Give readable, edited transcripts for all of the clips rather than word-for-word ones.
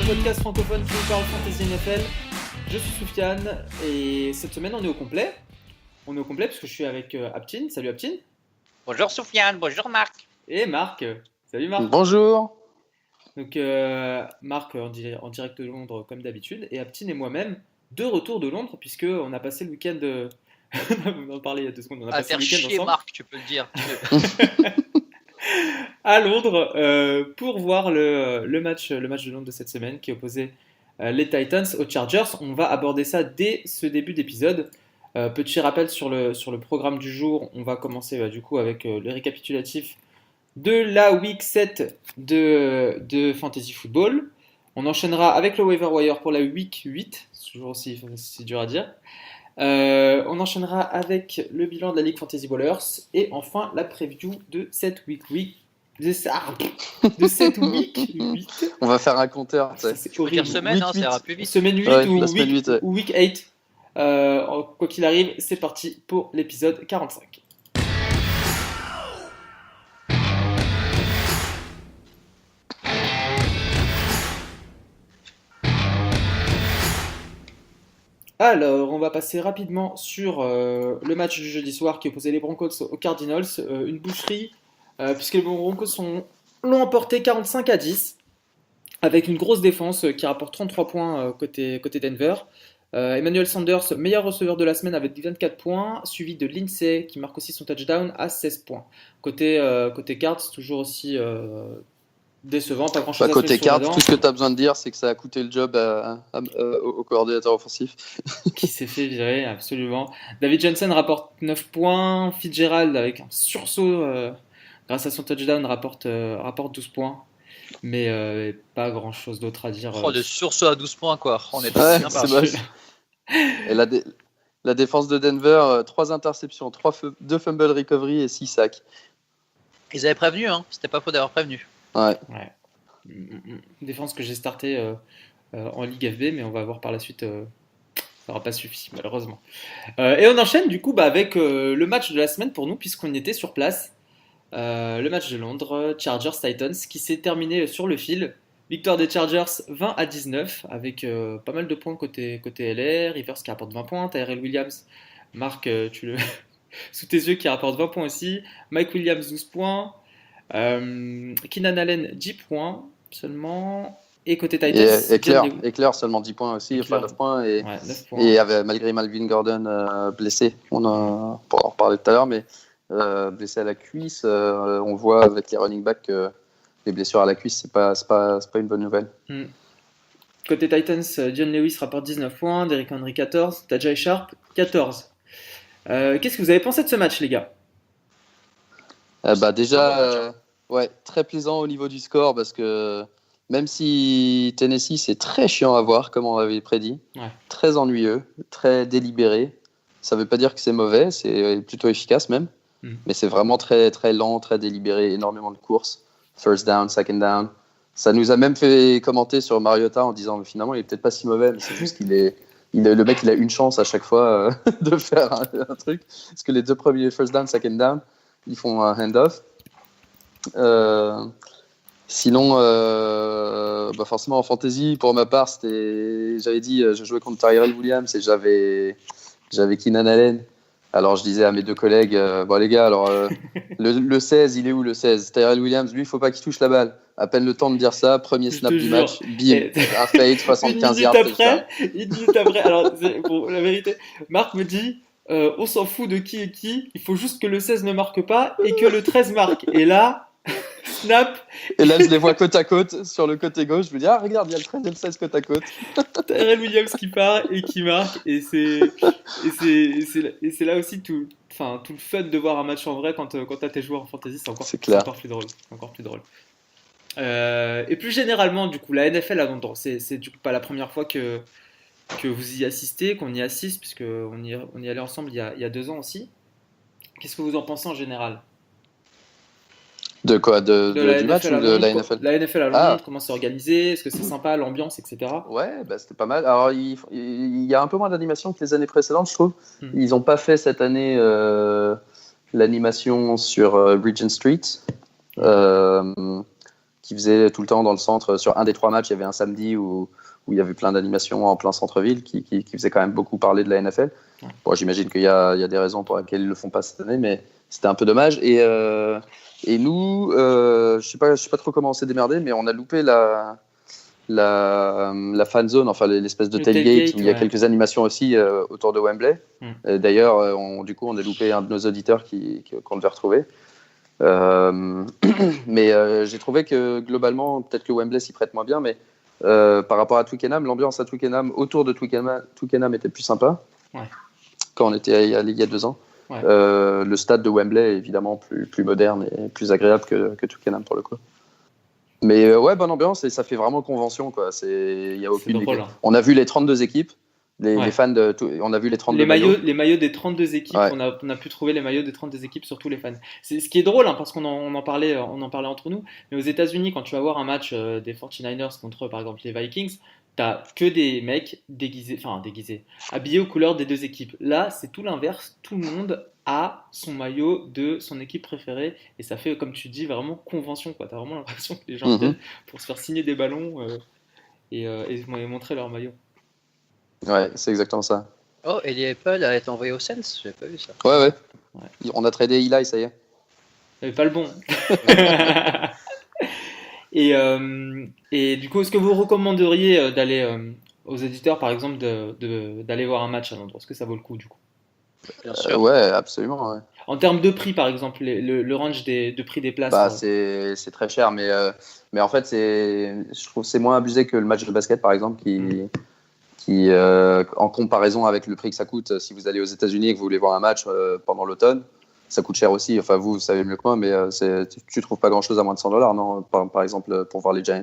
podcast francophone qui vous parle Fantasy NFL. Je suis Soufiane et cette semaine on est au complet. On est au complet parce que je suis avec Aptin. Salut Aptin. Bonjour Soufiane, bonjour Marc. Et Marc. Salut Marc. Bonjour. Donc Marc en direct de Londres comme d'habitude et Aptin et moi-même de retour de Londres puisque on a passé le week-end. On en parlait il y a 2 secondes. On a passé le week-end ensemble. Marc, tu peux le dire. À Londres pour voir le match de Londres de cette semaine qui opposait les Titans aux Chargers. On va aborder ça dès ce début d'épisode. Petit rappel sur le programme du jour. On va commencer du coup avec le récapitulatif de la week 7 de Fantasy Football. On enchaînera avec le waiver wire pour la week 8. C'est toujours aussi dur à dire. On enchaînera avec le bilan de la Ligue Fantasy Ballers et enfin la preview de cette week 8. De cette week 8. On va faire un compteur. C'est horrible. Semaine, ça ira plus vite. Semaine 8 ouais, ou week 8. Quoi qu'il arrive, c'est parti pour l'épisode 45. Alors, on va passer rapidement sur le match du jeudi soir qui opposait les Broncos aux Cardinals. Une boucherie, puisque les Broncos l'ont emporté 45-10, avec une grosse défense qui rapporte 33 points côté Denver. Emmanuel Sanders, meilleur receveur de la semaine avec 24 points, suivi de Lindsay qui marque aussi son touchdown à 16 points. Côté Cards, toujours aussi décevant, pas grand chose à côté se Cards, mettre tout ce que tu as besoin de dire, c'est que ça a coûté le job au coordinateur offensif. Qui s'est fait virer, absolument. David Johnson rapporte 9 points, Fitzgerald avec un sursaut grâce à son touchdown rapporte 12 points. Mais pas grand chose d'autre à dire. De sursaut à 12 points quoi. On est ouais, bien c'est moche. Et la défense de Denver, 3 interceptions, 2 fumble recovery et 6 sacs. Ils avaient prévenu, hein. C'était pas faux d'avoir prévenu. Ouais. Défense que j'ai startée en Ligue FB, mais on va voir par la suite. Ça n'aura pas suffi, malheureusement. Et on enchaîne du coup avec le match de la semaine pour nous, puisqu'on était sur place. Le match de Londres, Chargers-Titans, qui s'est terminé sur le fil. Victoire des Chargers 20-19, avec pas mal de points côté LR. Rivers qui rapporte 20 points, Tyrell Williams, Marc, sous tes yeux, qui rapporte 20 points aussi. Mike Williams, 12 points. Keenan Allen, 10 points seulement. Et côté Titans, Eckler seulement 10 points aussi, enfin 9 points. Et, 9 points. Et malgré Melvin Gordon blessé, on pourra en reparler tout à l'heure, mais blessé à la cuisse, on voit avec les running backs que les blessures à la cuisse, c'est pas une bonne nouvelle. Côté Titans, John Lewis rapporte 19 points, Derrick Henry 14, Tajay Sharp 14. Qu'est-ce que vous avez pensé de ce match, les gars ? Déjà, très plaisant au niveau du score parce que même si Tennessee c'est très chiant à voir comme on l'avait prédit, très ennuyeux, très délibéré. Ça veut pas dire que c'est mauvais, c'est plutôt efficace même, mais c'est vraiment très très lent, très délibéré, énormément de courses, first down, second down. Ça nous a même fait commenter sur Mariota en disant mais finalement il est peut-être pas si mauvais, mais c'est juste le mec il a une chance à chaque fois de faire un truc parce que les 2 premiers first down, second down ils font un hand-off. Sinon, forcément en fantasy, pour ma part, j'avais dit, je jouais contre Tyrell Williams et j'avais Keenan Allen. Alors je disais à mes 2 collègues, les gars, alors le 16, il est où le 16 ? Tyrell Williams, lui, il faut pas qu'il touche la balle. À peine le temps de dire ça, premier snap du match, bim, un fade, 75 yards. Une minute après, alors pour la vérité, Marc me dit, on s'en fout de qui est qui, il faut juste que le 16 ne marque pas et que le 13 marque. Et là, snap. Et là, je les vois côte à côte sur le côté gauche. Je me dis, regarde, il y a le 13 et le 16 côte à côte. Tyrell Williams qui part et qui marque. Et c'est là aussi tout le fun de voir un match en vrai quand t'as tes joueurs en fantasy, c'est encore plus drôle. Et plus généralement, du coup, la NFL à Londres, c'est du coup pas la première fois que vous y assistez, qu'on y assiste, puisqu'on y allait ensemble il y a 2 ans aussi. Qu'est-ce que vous en pensez en général ? De quoi du match ou de la NFL ? La NFL à Londres, comment c'est organisé ? Est-ce que c'est sympa, l'ambiance, etc. Ouais, c'était pas mal. Alors, il y a un peu moins d'animation que les années précédentes, je trouve. Ils n'ont pas fait cette année l'animation sur Regent Street, qui faisait tout le temps dans le centre. Sur un des 3 matchs, il y avait un samedi où il y avait plein d'animations en plein centre-ville qui faisait quand même beaucoup parler de la NFL. Ouais. Bon, j'imagine qu'il y a des raisons pour lesquelles ils ne le font pas cette année, mais c'était un peu dommage. Et nous, je sais pas trop comment on s'est démerdé, mais on a loupé la fan zone, enfin l'espèce de tailgate où il y a quelques animations aussi autour de Wembley. D'ailleurs, du coup, on a loupé un de nos auditeurs qu'on devait retrouver. Mais j'ai trouvé que globalement, peut-être que Wembley s'y prête moins bien, mais par rapport à Twickenham, l'ambiance à Twickenham, autour de Twickenham était plus sympa quand on était il y a 2 ans. Ouais. Le stade de Wembley est évidemment plus moderne et plus agréable que Twickenham pour le coup. Mais ouais, bonne ambiance et ça fait vraiment convention, quoi. Y a aucune drôle, hein. On a vu les 32 équipes, les fans on a vu les 32 maillots. Les maillots des 32 équipes, on a pu trouver les maillots des 32 équipes sur tous les fans. C'est ce qui est drôle, hein, parce qu'on en parlait entre nous, mais aux États-Unis, quand tu vas voir un match des 49ers contre par exemple les Vikings, t'as que des mecs déguisés, habillés aux couleurs des 2 équipes. Là, c'est tout l'inverse, tout le monde a son maillot de son équipe préférée et ça fait, comme tu dis, vraiment convention, quoi. T'as vraiment l'impression que les gens viennent pour se faire signer des ballons et montrer leur maillot. Ouais, c'est exactement ça. Oh, Eli Apple a été envoyé au Sens, j'avais pas vu ça. Ouais. On a tradé Eli, ça y est. Mais pas le bon. Et du coup, est-ce que vous recommanderiez d'aller aux éditeurs, par exemple, d'aller voir un match à Londres? Est-ce que ça vaut le coup, du coup? Bien sûr. Ouais, absolument. Ouais. En termes de prix, par exemple, le range de prix des places. C'est très cher, mais en fait, je trouve que c'est moins abusé que le match de basket, par exemple, qui en comparaison avec le prix que ça coûte, si vous allez aux États-Unis et que vous voulez voir un match pendant l'automne, ça coûte cher aussi. Enfin, vous savez mieux que moi, mais tu trouves pas grand-chose à moins de $100, non, par exemple, pour voir les Giants.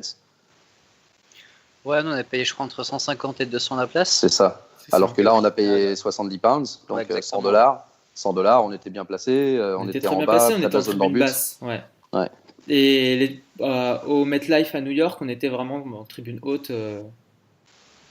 Ouais, nous on a payé, je crois, entre 150 et 200 la place. C'est ça. Alors que là, on a payé 70 pounds, donc ouais, $100. $100, on était bien placé, on était en bas, on était en tribune basse. Ouais. Et au MetLife à New York, on était vraiment en tribune haute.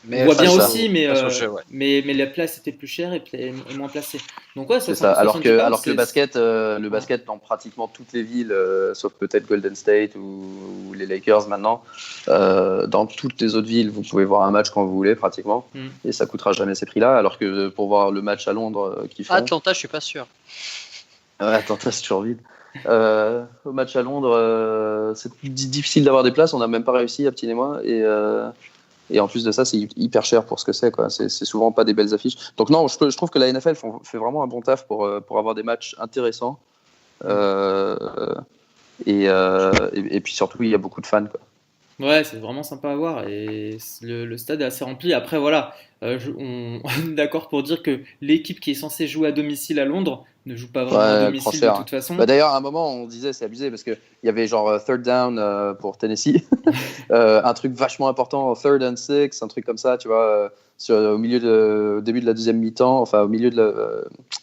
On voit bien aussi, mais la place était plus chère et moins placée. Donc ouais, c'est ça. Alors que le basket dans pratiquement toutes les villes, sauf peut-être Golden State ou les Lakers maintenant, dans toutes les autres villes, vous pouvez voir un match quand vous voulez pratiquement, et ça coûtera jamais ces prix-là. Alors que pour voir le match à Londres, Atlanta, je suis pas sûr. Ouais, Atlanta, c'est toujours vide. Au match à Londres, c'est difficile d'avoir des places. On n'a même pas réussi, Aptine et moi, et en plus de ça, c'est hyper cher pour ce que c'est, quoi. C'est souvent pas des belles affiches. Donc non, je trouve que la NFL fait vraiment un bon taf pour avoir des matchs intéressants. Et puis surtout, il y a beaucoup de fans, quoi. Ouais, c'est vraiment sympa à voir et le stade est assez rempli. Après, voilà, on est d'accord pour dire que l'équipe qui est censée jouer à domicile à Londres ne joue pas vraiment à domicile de toute façon. D'ailleurs, à un moment, on disait c'est abusé parce qu'il y avait genre third down pour Tennessee, un truc vachement important, third and six, un truc comme ça, tu vois, au début de la deuxième mi-temps, enfin au milieu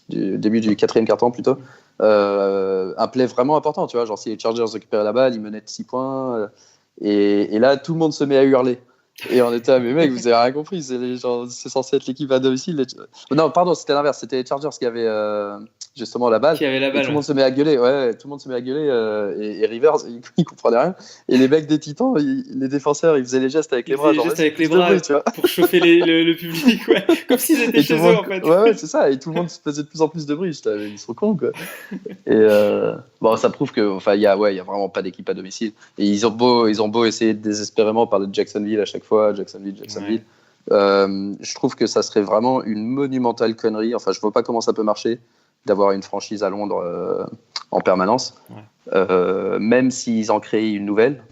du début du quatrième quart-temps plutôt. Un play vraiment important, tu vois, genre si les Chargers récupéraient la balle, ils menaient de 6 points. Et là, tout le monde se met à hurler. Et on était, mais mec, vous avez rien compris. C'est censé être l'équipe à domicile. Non, pardon, c'était l'inverse. C'était les Chargers qui avaient justement la balle. Qui avait la balle. Et tout le monde se met à gueuler. Ouais, tout le monde se met à gueuler. Et Rivers, il comprenait rien. Et les mecs des Titans, les défenseurs, ils faisaient les gestes avec les bras. Genre, avec les bras bruit, tu vois, pour chauffer le public, ouais. Comme s'ils étaient chez eux, en fait. Ouais, c'est ça. Et tout le monde faisait de plus en plus de bruit. Ils sont cons, quoi. Et bon, ça prouve que, enfin, il y a vraiment pas d'équipe à domicile. Et ils ont beau essayer désespérément parler de Jacksonville à chaque fois, Jacksonville. Ouais. Je trouve que ça serait vraiment une monumentale connerie. Enfin, je vois pas comment ça peut marcher d'avoir une franchise à Londres en permanence, même s'ils en créent une nouvelle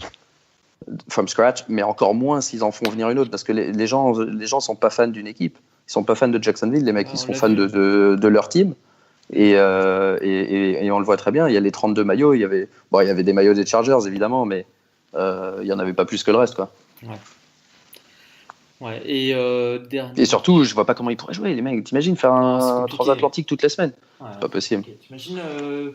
from scratch, mais encore moins s'ils en font venir une autre, parce que les gens sont pas fans d'une équipe, ils sont pas fans de Jacksonville, les mecs ils sont fans de leur team, et on le voit très bien. Il y a les 32 maillots, il y avait des maillots des Chargers évidemment, mais il y en avait pas plus que le reste, quoi. Ouais, et surtout, je vois pas comment ils pourraient jouer, les mecs. T'imagines faire un transatlantique toutes les semaines? C'est pas possible. Okay. T'imagines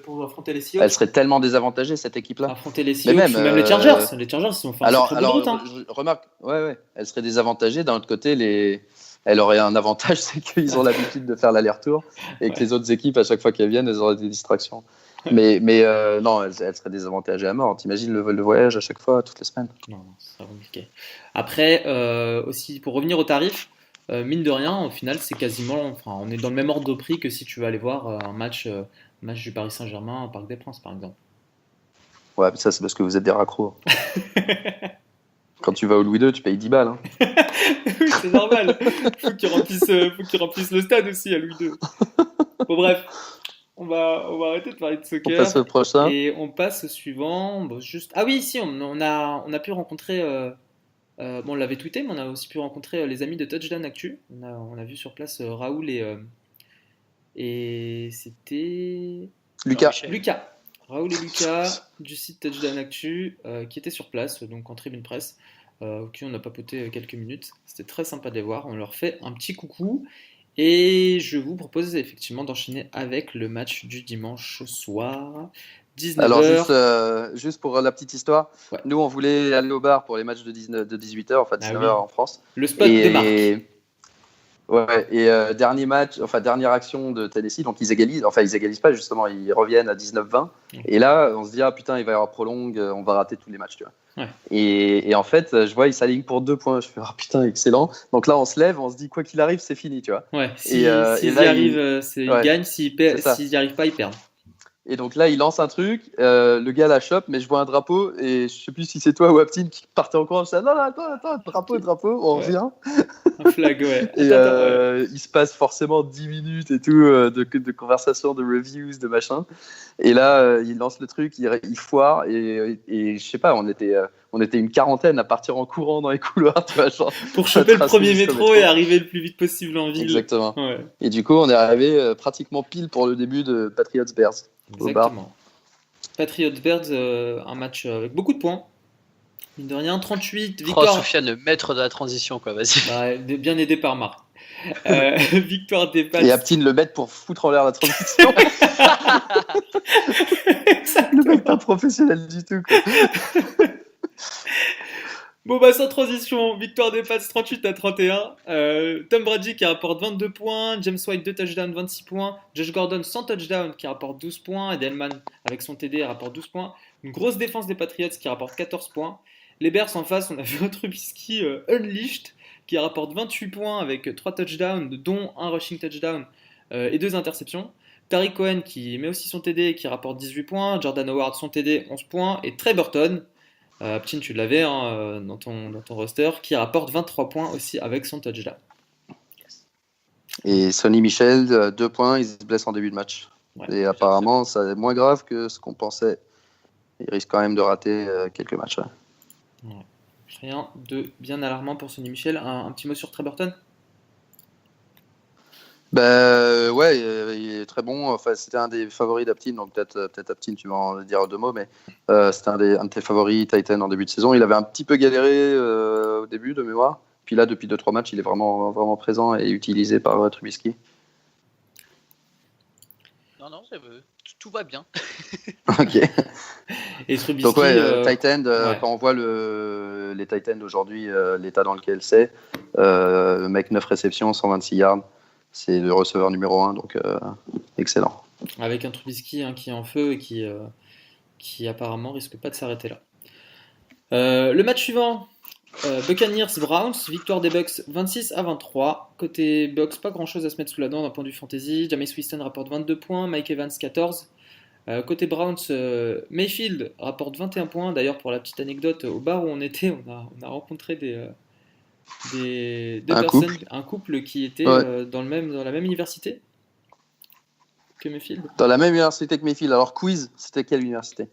pour affronter les Seahawks? Elle serait tellement désavantagée, cette équipe-là. Affronter les Seahawks, même les Chargers. Les Chargers, ils ont fait un très bon route. Remarque, elle serait désavantagée. D'un autre côté, elle aurait un avantage, c'est qu'ils ont l'habitude de faire l'aller-retour et que les autres équipes, à chaque fois qu'elles viennent, elles auraient des distractions. Non, elle serait désavantagée à mort. T'imagines le voyage à chaque fois, toutes les semaines. Non, c'est pas compliqué. Après, aussi, pour revenir au tarif, mine de rien, au final, c'est quasiment. Enfin, on est dans le même ordre de prix que si tu veux aller voir match du Paris Saint-Germain au Parc des Princes, par exemple. Ouais, mais ça, c'est parce que vous êtes des raccros. Quand tu vas au Louis II, tu payes 10 balles. Hein. Oui, c'est normal. Faut qu'ils remplissent le stade aussi à Louis II. Bon, bref, on va arrêter de parler de On soccer passe au prochain. et on passe au suivant. Bon, juste... Ah oui, si, on a pu rencontrer. Bon, on l'avait tweeté, mais on a aussi pu rencontrer les amis de Touchdown Actu. On a vu sur place Raoul et c'était Lucas. Lucas. Raoul et Lucas du site Touchdown Actu qui étaient sur place, donc en tribune presse, qui on a papoté quelques minutes. C'était très sympa de les voir. On leur fait un petit coucou. Et je vous propose effectivement d'enchaîner avec le match du dimanche soir, 19h. Alors juste pour la petite histoire, Ouais. nous on voulait aller au bar pour les matchs de 18h, enfin 19h oui. en France. Le spot de Marc. Ouais, et dernière action de Tennessee, donc ils égalisent pas justement, ils reviennent à 19-20. Et là, on se dit, ah putain, il va y avoir prolongue, on va rater tous les matchs, tu vois. Ouais. Et en fait, je vois, ils s'alignent pour 2 points. Je fais, ah putain, excellent. Donc là, on se lève, on se dit, quoi qu'il arrive, c'est fini, tu vois. Ouais, s'ils y arrivent, ils gagnent, s'ils n'y arrivent pas, ils perdent. Et donc là, il lance un truc, le gars la chope, mais je vois un drapeau, et je sais plus si c'est toi ou Aptine qui partait en courant. Je dis, non, attends, drapeau, on revient. Un flag, ouais. Et il se passe forcément 10 minutes et tout de conversation, de reviews, de machin. Et là, il lance le truc, il foire, et je sais pas, on était une quarantaine à partir en courant dans les couloirs, tu vois, genre, pour choper le premier métro et arriver le plus vite possible en ville. Exactement. Ouais. Et du coup, on est arrivé pratiquement pile pour le début de Patriots Bears. Exactement. Patriots Bears, un match avec beaucoup de points. Mine de rien, 38 victoires. Soufiane, le maître de la transition, quoi, vas-y. Bah, bien aidé par Marc. Victoire des Pats. Et Aptine le mettre pour foutre en l'air la transition. Le mec pas professionnel du tout, quoi. Bon bah sans transition, victoire des Pats 38-31. Tom Brady qui rapporte 22 points, James White 2 touchdowns 26 points, Josh Gordon sans touchdown qui rapporte 12 points, Edelman avec son TD rapporte 12 points. Une grosse défense des Patriots qui rapporte 14 points. Les Bears en face, on a vu un Trubisky unleashed qui rapporte 28 points avec 3 touchdowns, dont un rushing touchdown et 2 interceptions. Tariq Cohen qui met aussi son TD qui rapporte 18 points, Jordan Howard son TD 11 points et Trey Burton. Ptin, tu l'avais dans ton roster, qui rapporte 23 points aussi avec son touchdown. Et Sonny Michel, 2 points, il se blesse en début de match. Ouais, et apparemment, ça est moins grave que ce qu'on pensait. Il risque quand même de rater quelques matchs. Ouais. Rien de bien alarmant pour Sonny Michel. Un petit mot sur Trey Burton ? Ouais, il est très bon. Enfin, c'était un des favoris d'Aptine, donc peut-être Aptine, tu vas en dire 2 mots, mais c'était un de tes favoris Titan en début de saison. Il avait un petit peu galéré au début de mémoire, puis là depuis 2-3 matchs, il est vraiment, vraiment présent et utilisé par Trubisky. Non, tout va bien. Ok. Et Trubisky, donc Titan, quand on voit les Titans d'aujourd'hui, l'état dans lequel c'est, le mec 9 réceptions, 126 yards. C'est le receveur numéro 1, donc excellent. Avec un Trubisky qui est en feu et qui apparemment risque pas de s'arrêter là. Le match suivant, Buccaneers-Browns, victoire des Bucks 26-23. Côté Bucks, pas grand chose à se mettre sous la dent d'un point de vue fantasy. Jameis Winston rapporte 22 points, Mike Evans 14. Côté Browns, Mayfield rapporte 21 points. D'ailleurs, pour la petite anecdote, au bar où on était, on a rencontré un couple qui était dans la même université que Mayfield. Dans la même université que Mayfield. Alors quiz, c'était quelle université ?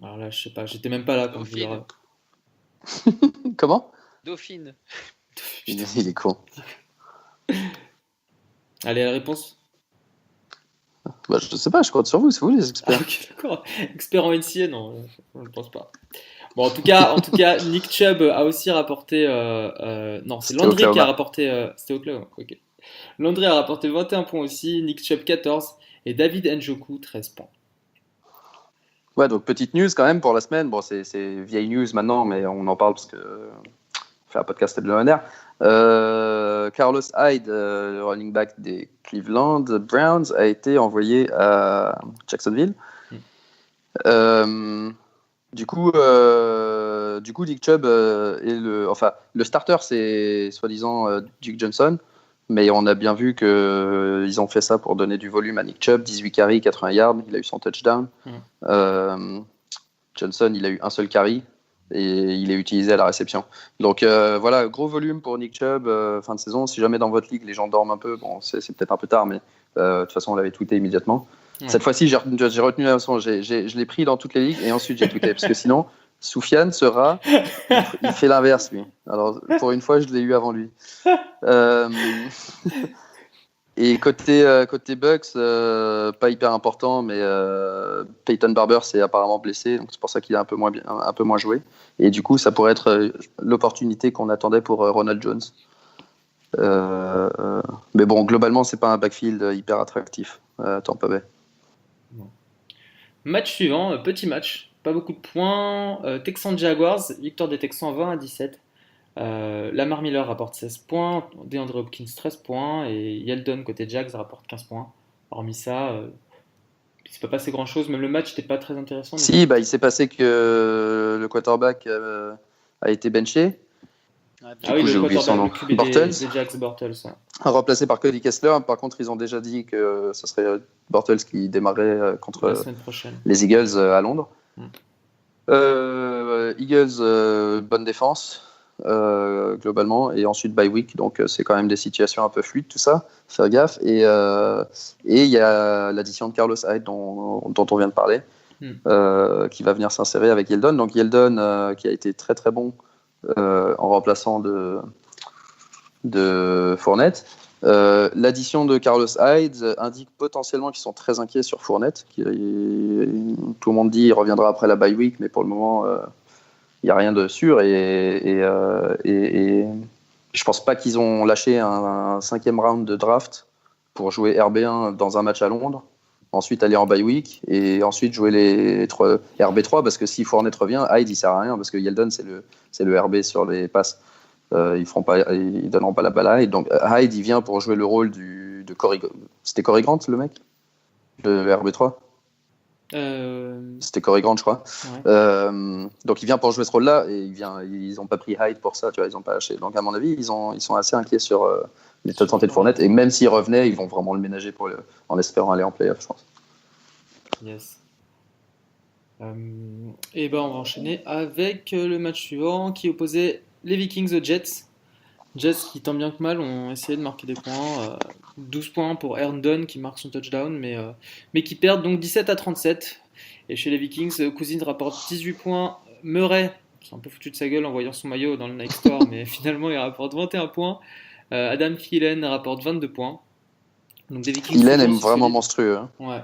Alors là, je sais pas, j'étais même pas là quand je dirais. Comment ? Dauphine. Il est con. Allez, la réponse ? Je sais pas, je compte sur vous, c'est vous les experts. Ok, d'accord. Expert en NCA, non, je ne pense pas. Bon, en tout cas, Nick Chubb a aussi rapporté. Non, c'est Landry qui a rapporté. C'était Oklahoma. Ok. Landry a rapporté 21 points aussi, Nick Chubb 14 et David Njoku 13 points. Ouais, donc petite news quand même pour la semaine. Bon, c'est vieille news maintenant, mais on en parle parce que on fait un podcast hebdomadaire. Carlos Hyde, le running back des Cleveland Browns, a été envoyé à Jacksonville. Du coup, Nick Chubb le starter, c'est soi-disant Duke Johnson, mais on a bien vu qu'ils ont fait ça pour donner du volume à Nick Chubb, 18 carries, 80 yards, il a eu son touchdown. Johnson, il a eu un seul carry et il est utilisé à la réception. Donc voilà, gros volume pour Nick Chubb fin de saison. Si jamais dans votre ligue les gens dorment un peu, bon, c'est peut-être un peu tard, mais de toute façon on l'avait tweeté immédiatement. Cette fois-ci, j'ai retenu la leçon. Je l'ai pris dans toutes les ligues et ensuite j'ai tweeté parce que sinon, Soufiane il fait l'inverse lui. Alors pour une fois, je l'ai eu avant lui. Et côté Bucks, pas hyper important, mais Peyton Barber s'est apparemment blessé, donc c'est pour ça qu'il a un peu moins joué. Et du coup, ça pourrait être l'opportunité qu'on attendait pour Ronald Jones. Mais bon, globalement, c'est pas un backfield hyper attractif, Tampa Bay. Match suivant, petit match, pas beaucoup de points. Texans Jaguars, victoire des Texans 20-17. Lamar Miller rapporte 16 points, DeAndre Hopkins 13 points et Yeldon côté Jags rapporte 15 points. Hormis ça, il s'est pas passé grand chose, même le match n'était pas très intéressant. Si, il s'est passé que le quarterback a été benché. J'ai oublié son nom. Bortles. Des Jags, Bortles. Remplacé par Cody Kessler. Par contre, ils ont déjà dit que ce serait Bortles qui démarrait contre les Eagles à Londres. Eagles, bonne défense. Globalement, et ensuite bye week, donc c'est quand même des situations un peu fluides, tout ça, faire gaffe. Et il y a l'addition de Carlos Hyde dont on vient de parler, qui va venir s'insérer avec Yeldon. Donc Yeldon qui a été très très bon en remplaçant de Fournette. L'addition de Carlos Hyde indique potentiellement qu'ils sont très inquiets sur Fournette. Tout le monde dit qu'il reviendra après la bye week, mais pour le moment il n'y a rien de sûr et je pense pas qu'ils ont lâché un 5e round de draft pour jouer RB1 dans un match à Londres, ensuite aller en bye week et ensuite jouer les RB3 parce que si Fournette revient, Hyde il sert à rien parce que Yeldon c'est le RB sur les passes. Ils donneront pas la balle à Hyde. Donc Hyde il vient pour jouer le rôle de Corey. C'était Corey Grant le mec, le RB3. C'était Corey Grant, je crois. Ouais. Donc il vient pour jouer ce rôle-là et ils n'ont pas pris Hyde pour ça, tu vois, ils n'ont pas lâché. Donc à mon avis, ils sont assez inquiets sur l'état de santé de Fournette et même s'il revenait, ils vont vraiment le ménager en espérant aller en playoff, je pense. Yes. Et on va enchaîner avec le match suivant qui opposait les Vikings aux Jets. Jets qui tant bien que mal ont essayé de marquer des points. 12 points pour Herndon qui marque son touchdown, mais qui perdent donc 17-37. Et chez les Vikings, Cousins rapporte 18 points. Murray, qui est un peu foutu de sa gueule en voyant son maillot dans le Nike Store, mais finalement il rapporte 21 points. Adam Thielen rapporte 22 points. Donc des Vikings. Thielen est vraiment monstrueux. Hein. Ouais.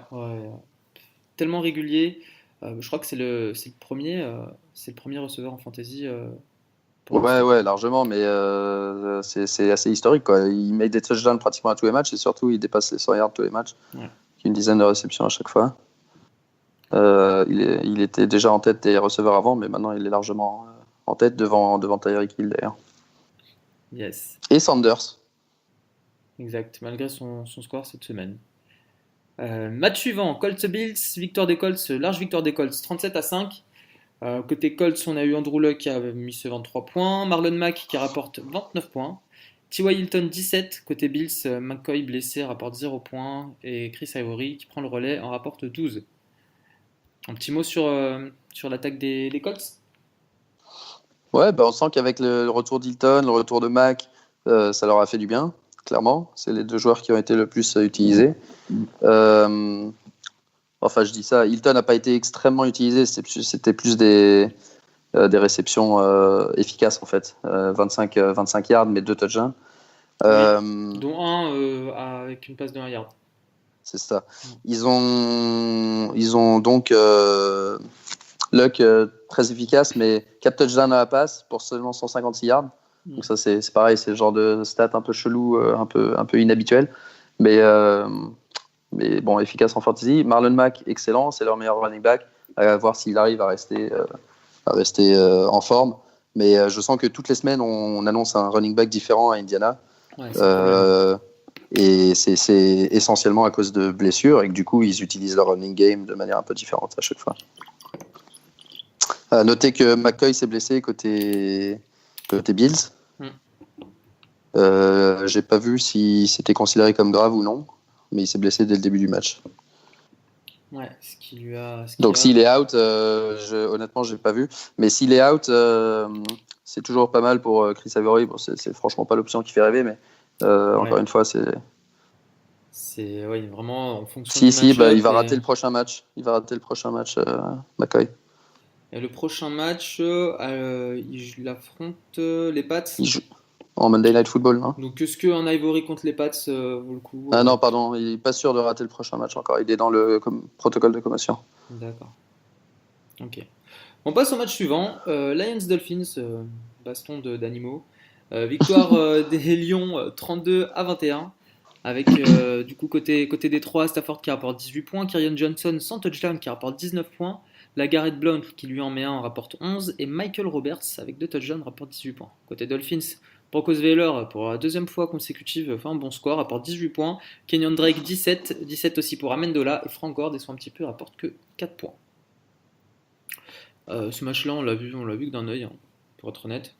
Tellement régulier. Je crois que c'est le premier receveur en fantasy. Ouais, largement, mais c'est assez historique, quoi. Il met des touchdowns pratiquement à tous les matchs et surtout il dépasse les 100 yards tous les matchs. Ouais. Une dizaine de réceptions à chaque fois. Il était déjà en tête des receveurs avant, mais maintenant il est largement en tête devant Tyreek Hill d'ailleurs. Yes. Et Sanders. Exact, malgré son score cette semaine. Match suivant, Colts-Bills, large victoire des Colts, 37-5. Côté Colts, on a eu Andrew Luck qui a mis ses 23 points, Marlon Mack qui rapporte 29 points, T.Y. Hilton 17, côté Bills, McCoy blessé rapporte 0 points, et Chris Ivory qui prend le relais en rapporte 12. Un petit mot sur l'attaque des Colts ? Ouais, on sent qu'avec le retour d'Hilton, le retour de Mack, ça leur a fait du bien, clairement. C'est les deux joueurs qui ont été le plus utilisés. Enfin, je dis ça, Hilton n'a pas été extrêmement utilisé, c'était plus des réceptions efficaces en fait. 25 yards, mais 2 touchdowns. Dont un avec une passe de 1 yard. C'est ça. Ils ont donc Luck très efficace, mais 4 touchdowns à la passe pour seulement 156 yards. Donc ça, c'est pareil, c'est le genre de stat un peu chelou, un peu inhabituel. Mais bon, efficace en fantasy. Marlon Mack, excellent, c'est leur meilleur running back. À voir s'il arrive à rester en forme. Mais je sens que toutes les semaines, on annonce un running back différent à Indiana. Ouais, et c'est essentiellement à cause de blessures et que du coup, ils utilisent leur running game de manière un peu différente à chaque fois. À noter que McCoy s'est blessé côté Bills. J'ai pas vu si c'était considéré comme grave ou non, mais il s'est blessé dès le début du match. Ouais, Donc s'il est out, honnêtement, j'ai pas vu. Mais s'il est out, c'est toujours pas mal pour Chris Avery. Bon, c'est franchement pas l'option qui fait rêver, mais encore une fois, c'est vraiment en fonction si, du si, match-up. il va rater le prochain match. Il va rater le prochain match, McCoy. Et le prochain match, il affronte les Pats. Il joue en Monday Night Football, non? Donc est-ce qu'un Ivory contre les Pats vaut le coup? Ah non, pardon, il est pas sûr de rater le prochain match encore. Il est dans le protocole de commotion. D'accord. Ok. On passe au match suivant. Lions-Dolphins, baston d'animaux. Victoire des Lions 32-21. Avec du coup côté Détroit, Stafford qui rapporte 18 points, Kerryon Johnson sans touchdown qui rapporte 19 points, LaGarrette Blount qui lui en met un rapporte 11 et Michael Roberts avec 2 touchdowns rapporte 18 points. Côté Dolphins, Broncos Wheeler pour la deuxième fois consécutive fait un bon score, rapporte 18 points, Kenyon Drake 17 aussi pour Amendola et Frank Gore descend un petit peu, rapporte que 4 points. Ce match-là, on l'a vu que d'un œil, pour être honnête.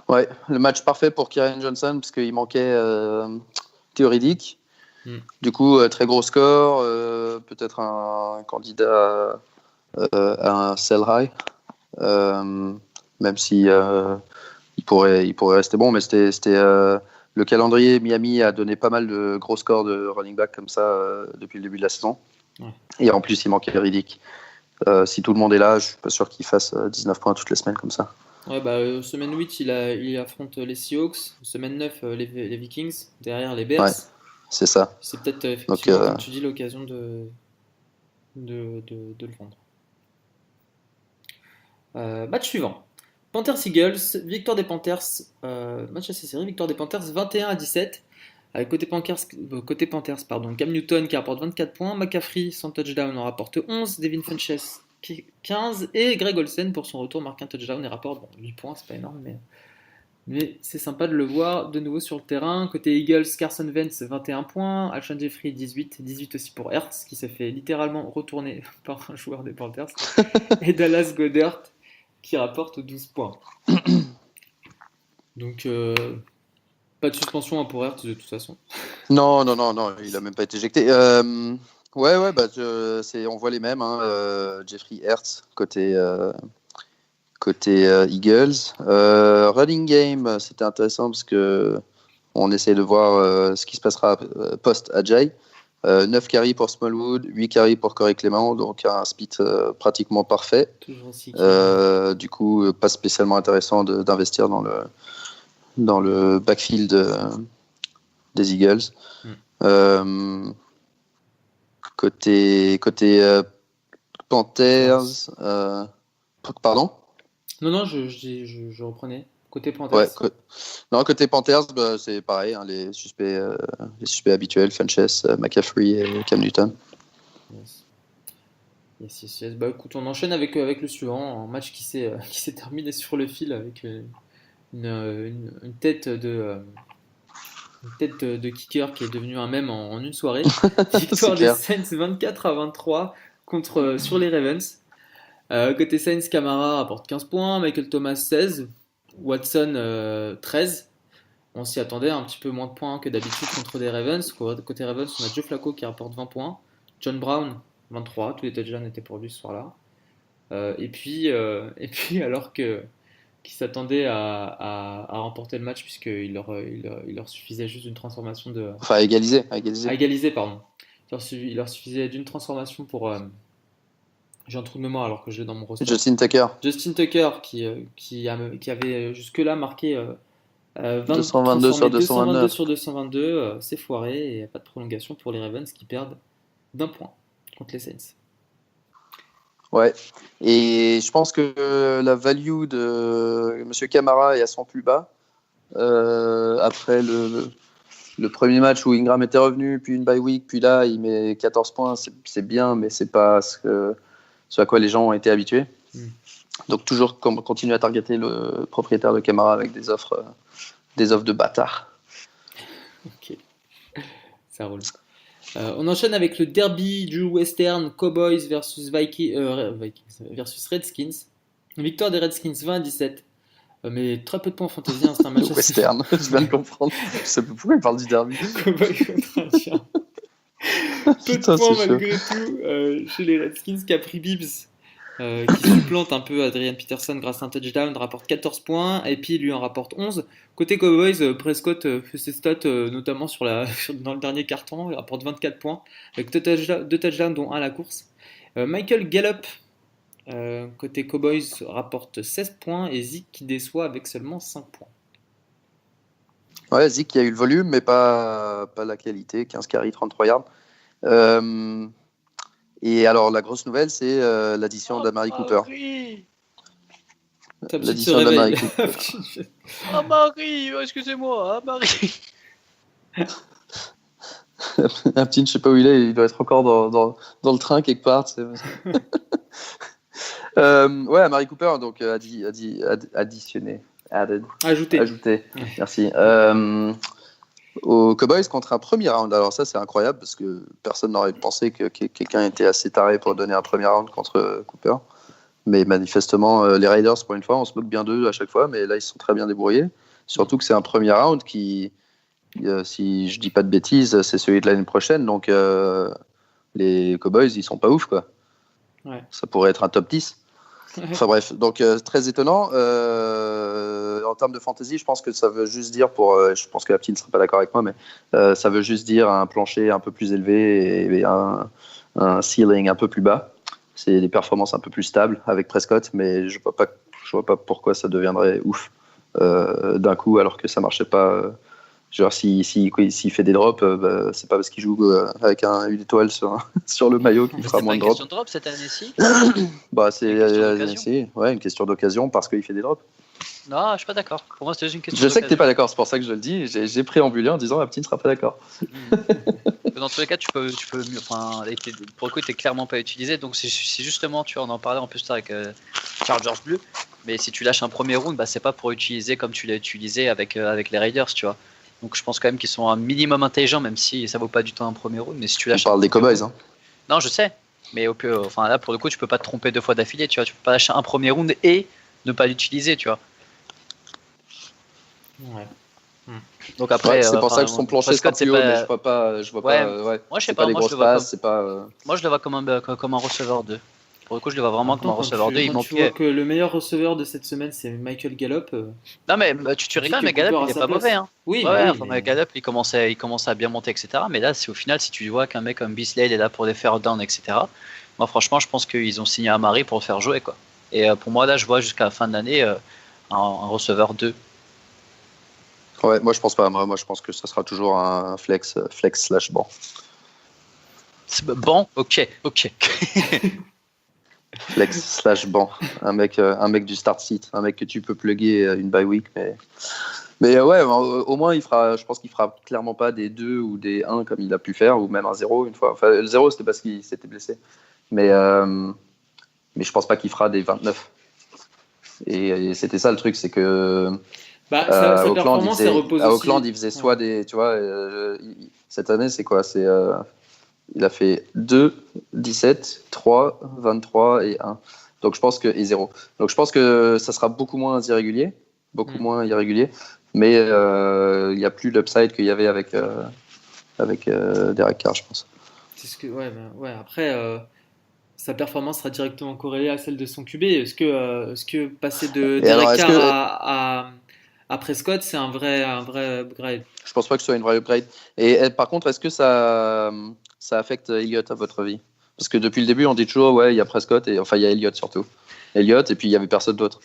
Ouais, le match parfait pour Kerryon Johnson parce qu'il manquait théorique. Du coup, très gros score, peut-être un candidat à un sell high, même si il pourrait rester bon, mais c'était le calendrier. Miami a donné pas mal de gros scores de running back comme ça depuis le début de la saison. Ouais. Et en plus, il manquait Riddick. Si tout le monde est là, je suis pas sûr qu'il fasse 19 points toutes les semaines comme ça. Ouais, semaine 8, il affronte les Seahawks. Semaine 9, les Vikings. Derrière, les Bears. Ouais, c'est ça. C'est peut-être effectivement, comme tu dis, l'occasion de le vendre. Match suivant. Panthers-Eagles. Victoire des Panthers. Match assez serré. Victoire des Panthers 21-17. Avec côté Panthers, Cam Newton qui rapporte 24 points. McCaffrey sans touchdown en rapporte 11. Devin Funchess 15 et Greg Olsen pour son retour marque un touchdown et rapporte 8 points, c'est pas énorme mais c'est sympa de le voir de nouveau sur le terrain. Côté Eagles, Carson Wentz 21 points, Alshon Jeffrey 18 aussi pour Hertz qui s'est fait littéralement retourner par un joueur des Panthers et Dallas Goedert qui rapporte 12 points. Donc pas de suspension pour Hertz de toute façon. Non, il a même pas été éjecté. Ouais, on voit les mêmes. Jeffrey Hertz côté Eagles. Running game, c'était intéressant parce que on essaie de voir ce qui se passera post-Ajay. 9 carries pour Smallwood, 8 carries pour Corey Clement, donc un split pratiquement parfait. Du coup, pas spécialement intéressant d'investir dans le backfield des Eagles. Côté Panthers, pardon? Non, je reprenais. Côté Panthers. Ouais, côté Panthers, c'est pareil, les suspects habituels, Funchess, McCaffrey et Cam Newton. Yes. Bah écoute, on enchaîne avec le suivant, un match qui s'est terminé sur le fil avec une tête de kicker qui est devenue un mème en une soirée. Victoire des Saints 24-23 sur les Ravens. Côté Saints, Camara rapporte 15 points, Michael Thomas 16, Watson 13. On s'y attendait un petit peu moins de points que d'habitude contre des Ravens. Côté Ravens, on a Joe Flacco qui rapporte 20 points, John Brown 23, tous les touchdowns étaient pour lui ce soir-là. Et puis alors qu'il s'attendait à remporter le match puisqu'il leur suffisait juste d'une transformation de... Enfin, à égaliser, pardon. Il leur suffisait d'une transformation pour... J'ai un trou de mémoire alors que je l'ai dans mon roster. Justin Tucker qui avait jusque-là marqué 222 sur 229. sur 222, c'est foiré et pas de prolongation pour les Ravens qui perdent d'1 point contre les Saints. Ouais, et je pense que la value de M. Camara est à son plus bas. Après le premier match où Ingram était revenu, puis une bye week, puis là il met 14 points, c'est bien, mais c'est pas ce à quoi les gens ont été habitués. Donc toujours continuer à targeter le propriétaire de Camara avec des offres de bâtard. Ok, ça roule. On enchaîne avec le derby du Western, Cowboys versus Vikings versus Redskins. Victoire des Redskins 20-17. Mais très peu de points en fantasy, hein, c'est un match assez... Western, je viens de comprendre. Je sais pas pourquoi il parle du derby. Cowboys contre Indians. Peu de points malgré tout chez les Redskins. Capri Bibbs qui supplante un peu Adrian Peterson grâce à un touchdown, rapporte 14 points, et puis lui en rapporte 11. Côté Cowboys, Prescott fait ses stats notamment dans le dernier quart-temps, il rapporte 24 points, avec deux touchdowns dont un à la course. Michael Gallup, côté Cowboys, rapporte 16 points, et Zeke qui déçoit avec seulement 5 points. Ouais, Zeke qui a eu le volume, mais pas la qualité, 15 carries, 33 yards. Et alors, la grosse nouvelle, c'est l'addition d'Amari Cooper. L'addition d'Amari Cooper. Amari, excusez-moi, Amari. Aptin, je sais pas où il doit être encore dans le train quelque part. Ouais, Amari Cooper, donc additionné. Ajouté. Merci. Aux Cowboys contre un premier round. Alors ça, c'est incroyable parce que personne n'aurait pensé que quelqu'un était assez taré pour donner un premier round contre Cooper. Mais manifestement, les Raiders, pour une fois, on se moque bien d'eux à chaque fois, mais là, ils sont très bien débrouillés. Surtout que c'est un premier round qui, si je dis pas de bêtises, c'est celui de l'année prochaine. Donc les Cowboys, ils sont pas ouf, quoi. Ouais. Ça pourrait être un top 10. Enfin bref, donc très étonnant. En termes de fantasy, je pense que ça veut juste dire, je pense que Aptin ne sera pas d'accord avec moi, mais ça veut juste dire un plancher un peu plus élevé et un ceiling un peu plus bas. C'est des performances un peu plus stables avec Prescott, mais je vois pas pourquoi ça deviendrait ouf d'un coup alors que ça marchait pas. Genre s'il fait des drops, c'est pas parce qu'il joue avec une étoile sur le maillot qu'il fera moins de drops. C'est pas une question de drop cette année-ci. Bah c'est une question d'occasion parce qu'il fait des drops. Non, je suis pas d'accord. Pour moi, c'était juste une question d'occasion. Je sais que t'es pas d'accord, c'est pour ça que je le dis. J'ai préambulé en disant Aptin ne sera pas d'accord. Dans tous les cas, tu peux enfin, pour le coup, t'es clairement pas utilisé. Donc c'est justement, tu en parlais en plus avec Chargers Bleu. Mais si tu lâches un premier round, bah c'est pas pour utiliser comme tu l'as utilisé avec les Raiders, tu vois. Donc je pense quand même qu'ils sont un minimum intelligents, même si ça vaut pas du tout un premier round. Mais si tu lâches. On parle des Cowboys, hein. Non, je sais. Mais enfin là, pour le coup, tu peux pas te tromper 2 fois d'affilée, tu vois. Tu peux pas lâcher un premier round et ne pas l'utiliser, tu vois. Ouais. Donc après, c'est pour ça que son plancher sera plus haut, mais je vois pas. Moi, je sais pas les grosses passes, c'est pas. Moi, je le vois comme un receveur 2. Pour le coup, je le vois vraiment comme un receveur 2. Tu vois que le meilleur receveur de cette semaine, c'est Michael Gallup. Non, mais tu rigoles, mais Gallup, il est pas mauvais. Hein. Oui, mais Gallup, il commençait à bien monter, etc. Mais là, au final, si tu vois qu'un mec comme Beasley, il est là pour les faire down, etc. Moi, franchement, je pense qu'ils ont signé Amari pour le faire jouer, quoi. Et pour moi, là, je vois jusqu'à la fin de l'année un receveur 2. Ouais, moi je pense pas. Moi je pense que ça sera toujours un flex/banc. Banc, ok. Flex/banc. Un mec du start sit, un mec que tu peux plugger une bye week, mais ouais, au moins je pense qu'il fera clairement pas des 2 ou des 1 comme il a pu faire, ou même un 0 une fois. Enfin, le 0 c'était parce qu'il s'était blessé, mais je pense pas qu'il fera des 29. Et c'était ça le truc, c'est que sa performance est reposée à Auckland, il faisait soit des, tu vois, cette année c'est quoi, il a fait 2, 17, 3, 23 et 1. Donc je pense et 0. Donc je pense que ça sera beaucoup moins irrégulier, mais il n'y a plus l'upside qu'il y avait avec Derek Carr, je pense. C'est ce que, après, sa performance sera directement corrélée à celle de son QB. Est-ce que passer de Derek Carr à Prescott, c'est un vrai upgrade? Je pense pas que ce soit une vraie upgrade. Et par contre, est-ce que ça affecte Elliott à votre avis? Parce que depuis le début, on dit toujours, ouais, il y a Prescott, il y a Elliott surtout. Elliott, et puis il y avait personne d'autre.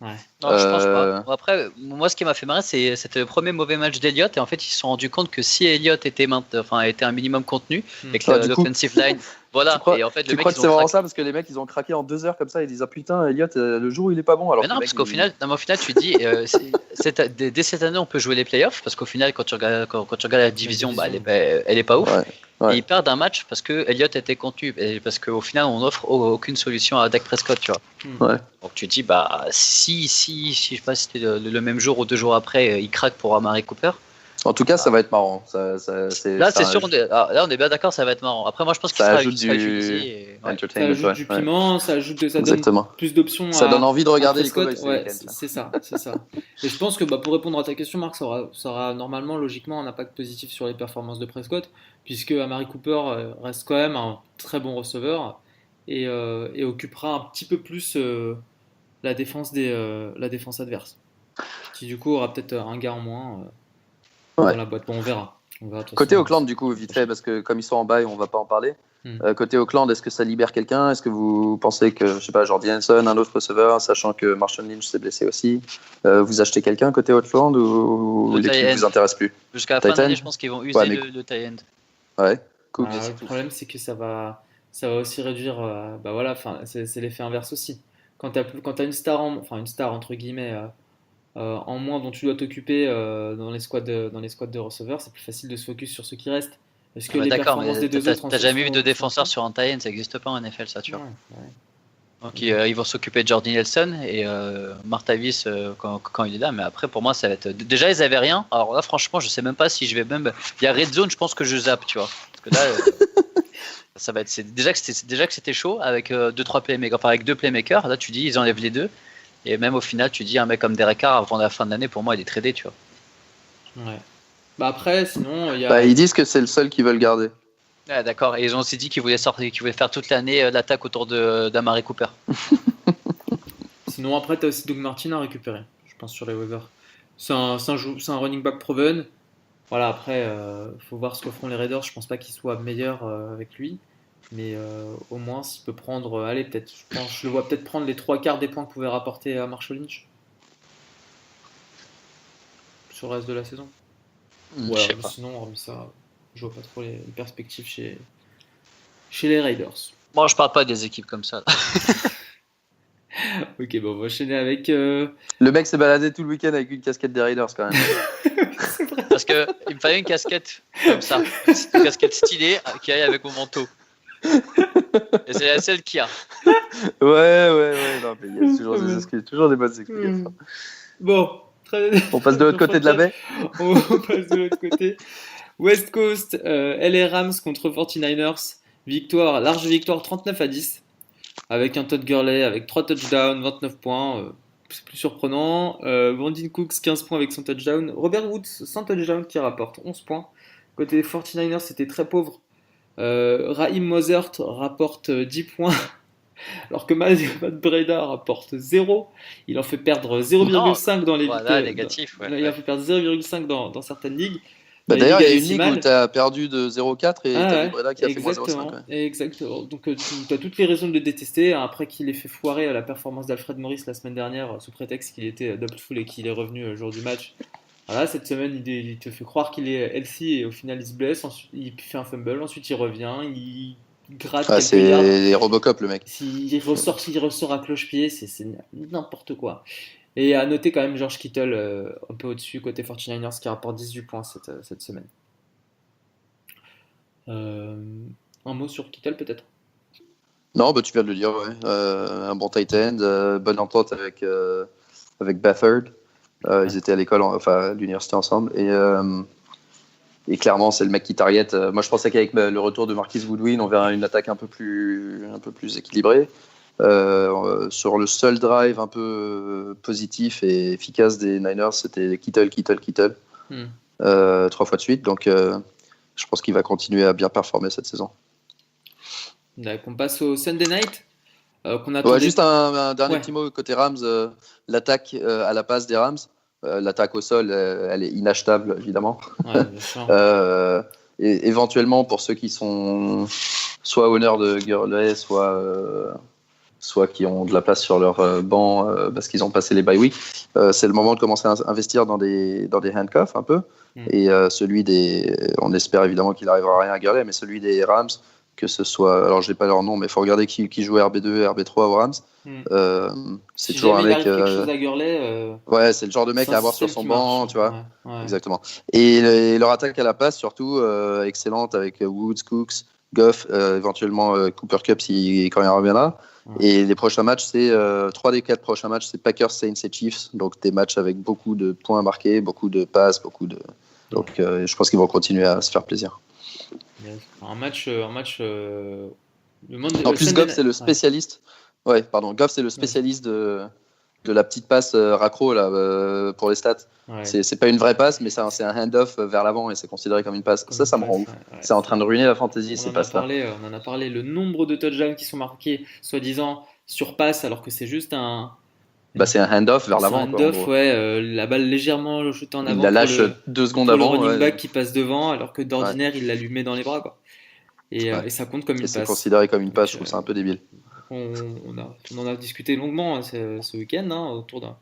Ouais. Non, je pense pas. Après, moi, ce qui m'a fait marrer, c'était le premier mauvais match d'Elliott, et en fait, ils se sont rendus compte que si Elliott était un minimum contenu, et que l'offensive line, voilà. Tu crois, et en fait, tu crois que c'est vraiment ça, parce que les mecs, ils ont craqué en 2 heures comme ça, ils disent, ah putain, Elliott, le jour où il est pas bon. Alors mais non, parce qu'au final, tu dis, dès cette année, on peut jouer les playoffs, parce qu'au final, quand tu regardes la division, elle est pas ouf. Ouais. Et ils perdent un match parce que Elliott était contenu, et parce qu'au final, on n'offre aucune solution à Dak Prescott, tu vois. Ouais. Donc tu dis, si je sais pas si c'était le même jour ou 2 jours après, il craque pour Amari Cooper, En tout cas, ça va être marrant. Là, c'est sûr. Là, on est bien d'accord, ça va être marrant. Après, moi, je pense qu'il sera utilisé. Ça ajoute du piment, ça donne plus d'options. Ça donne envie de regarder les Cowboys. C'est ça. Et je pense que pour répondre à ta question, Marc, ça aura normalement, logiquement, un impact positif sur les performances de Prescott, puisque Amari Cooper reste quand même un très bon receveur et occupera un petit peu plus la défense adverse, qui du coup aura peut-être un gars en moins. Dans la boîte. Bon, on verra. Côté Oakland, du coup, vite fait, parce que comme ils sont en bail, on va pas en parler. Côté Oakland, est-ce que ça libère quelqu'un? Est-ce que vous pensez que, je sais pas, Jordi Nelson, un autre receveur, sachant que Marshawn Lynch s'est blessé aussi, vous achetez quelqu'un côté Oakland ou l'équipe ne vous intéresse plus? Jusqu'à la fin de l'année, je pense qu'ils vont user le tie-end. Ouais, cool. Le problème, c'est que ça va aussi réduire. C'est l'effet inverse aussi. Quand tu as une star entre guillemets. En moins dont tu dois t'occuper dans les squads de receveurs, c'est plus facile de se focus sur ceux qui restent. Est-ce que les performances des deux autres... T'as jamais vu de défenseur sur un tie-end, ça n'existe pas en NFL, ça, tu vois. Donc ils vont s'occuper de Jordi Nelson et Martavis quand il est là, mais après pour moi ça va être... Déjà ils avaient rien, alors là franchement je sais même pas si je vais même... Il y a Red Zone, je pense que je zappe, tu vois. Parce que là... ça va être... Déjà que c'était chaud avec 2-3 playmakers, enfin avec 2 playmakers, là tu dis ils enlèvent les 2. Et même au final, tu dis un mec comme Derek Carr avant la fin de l'année, pour moi, il est tradé, tu vois. Ouais. Après, sinon, il y a. Ils disent que c'est le seul qu'ils veulent garder. Ouais, d'accord. Et ils ont aussi dit qu'ils voulaient faire toute l'année l'attaque autour d'Amari Cooper. Sinon, après, tu as aussi Doug Martin à récupérer, je pense, sur les waivers. C'est un running back proven. Voilà, après, faut voir ce que feront les Raiders. Je pense pas qu'ils soient meilleurs avec lui. Mais au moins, s'il peut prendre, je le vois peut-être prendre les 3/4 des points que pouvait rapporter à Marshawn Lynch sur le reste de la saison. Sinon, hormis ça, je vois pas trop les perspectives chez les Raiders. Moi, je parle pas des équipes comme ça. Ok, bon, on va enchaîner avec. Le mec s'est baladé tout le week-end avec une casquette des Raiders quand même. Parce qu'il me fallait une casquette comme ça, une casquette stylée qui aille avec mon manteau. Et c'est la seule qu'il y a. Ouais. Non, mais il y a toujours des excuses, toujours des bonnes explications. Bon, on passe de l'autre côté de la baie. On passe de l'autre côté. West Coast, LA Rams contre 49ers. Large victoire 39-10. Avec un Todd Gurley, avec 3 touchdowns, 29 points. C'est plus surprenant. Brandon Cooks, 15 points avec son touchdown. Robert Woods, sans touchdown, qui rapporte 11 points. Côté 49ers, c'était très pauvre. Raheem Mostert rapporte 10 points, alors que Matt Breida rapporte 0. Il en fait perdre 0,5 dans les négatif. Il en fait perdre 0,5 dans certaines ligues. D'ailleurs, il y a une ligue où tu as perdu de 0,4 et tu as Breida qui a fait moins 0,5. Exactement. Donc tu as toutes les raisons de le détester. Après qu'il ait fait foirer la performance d'Alfred Morris la semaine dernière sous prétexte qu'il était doubtful et qu'il est revenu le jour du match. Voilà, cette semaine, il te fait croire qu'il est healthy et au final, il se blesse. Ensuite, il fait un fumble. Ensuite, il revient. Il gratte quelques yards. C'est Robocop, le mec. Il ressort à cloche-pied. C'est n'importe quoi. Et à noter quand même George Kittle un peu au-dessus, côté 49ers, qui rapporte 18 points cette semaine. Un mot sur Kittle, peut-être? Non, tu viens de le dire, ouais. Un bon tight end, bonne entente avec Bafford. Ils étaient à l'école, à l'université ensemble. Et clairement, c'est le mec qui target. Moi, je pensais qu'avec le retour de Marquise Goodwin, on verra une attaque un peu plus équilibrée. Sur le seul drive un peu positif et efficace des Niners, c'était Kittle. 3 fois de suite. Donc, je pense qu'il va continuer à bien performer cette saison. Donc, on passe au Sunday Night. Juste un dernier petit mot côté Rams. L'attaque à la passe des Rams, l'attaque au sol, elle est inachetable, évidemment. Ouais, bien sûr. Et éventuellement, pour ceux qui sont soit honneurs de Gurley, soit qui ont de la place sur leur banc parce qu'ils ont passé les bye week, c'est le moment de commencer à investir dans des handcuffs un peu. Et on espère évidemment qu'il n'arrivera rien à Gurley, mais celui des Rams, que ce soit, alors je n'ai pas leur nom, mais il faut regarder qui joue RB2 et RB3 aux Rams. C'est toujours un mec. Ouais, c'est le genre de mec à avoir sur son banc, tu vois. Ouais. Exactement. Et leur attaque à la passe, surtout, excellente avec Woods, Cooks, Goff, éventuellement Cooper Kupp quand il reviendra. Et les prochains matchs, c'est 3 des 4 prochains matchs, c'est Packers, Saints et Chiefs. Donc des matchs avec beaucoup de points marqués, beaucoup de passes, beaucoup Donc je pense qu'ils vont continuer à se faire plaisir. Yes. Un match le En plus, Sunday Goff, c'est le spécialiste. Ouais, pardon. Goff, c'est le spécialiste de la petite passe raccro là, pour les stats. Ouais. C'est pas une vraie passe, mais c'est un hand-off vers l'avant et c'est considéré comme une passe. Ça me rend ouf. Ouais. C'est en train de ruiner la fantasy, ces passes-là. On en a parlé. Le nombre de touchdowns qui sont marqués, soi-disant, sur passe, alors que c'est juste un. C'est un hand-off vers C'est l'avant. un hand-off, ouais. La balle légèrement jetée en avant. Il la lâche 2 secondes pour avant. Le running back qui passe devant, alors que d'ordinaire, il la lui met dans les bras, quoi. Et ça compte comme une passe. C'est considéré comme une passe, je trouve ça un peu débile. On en a discuté longuement ce week-end autour d'un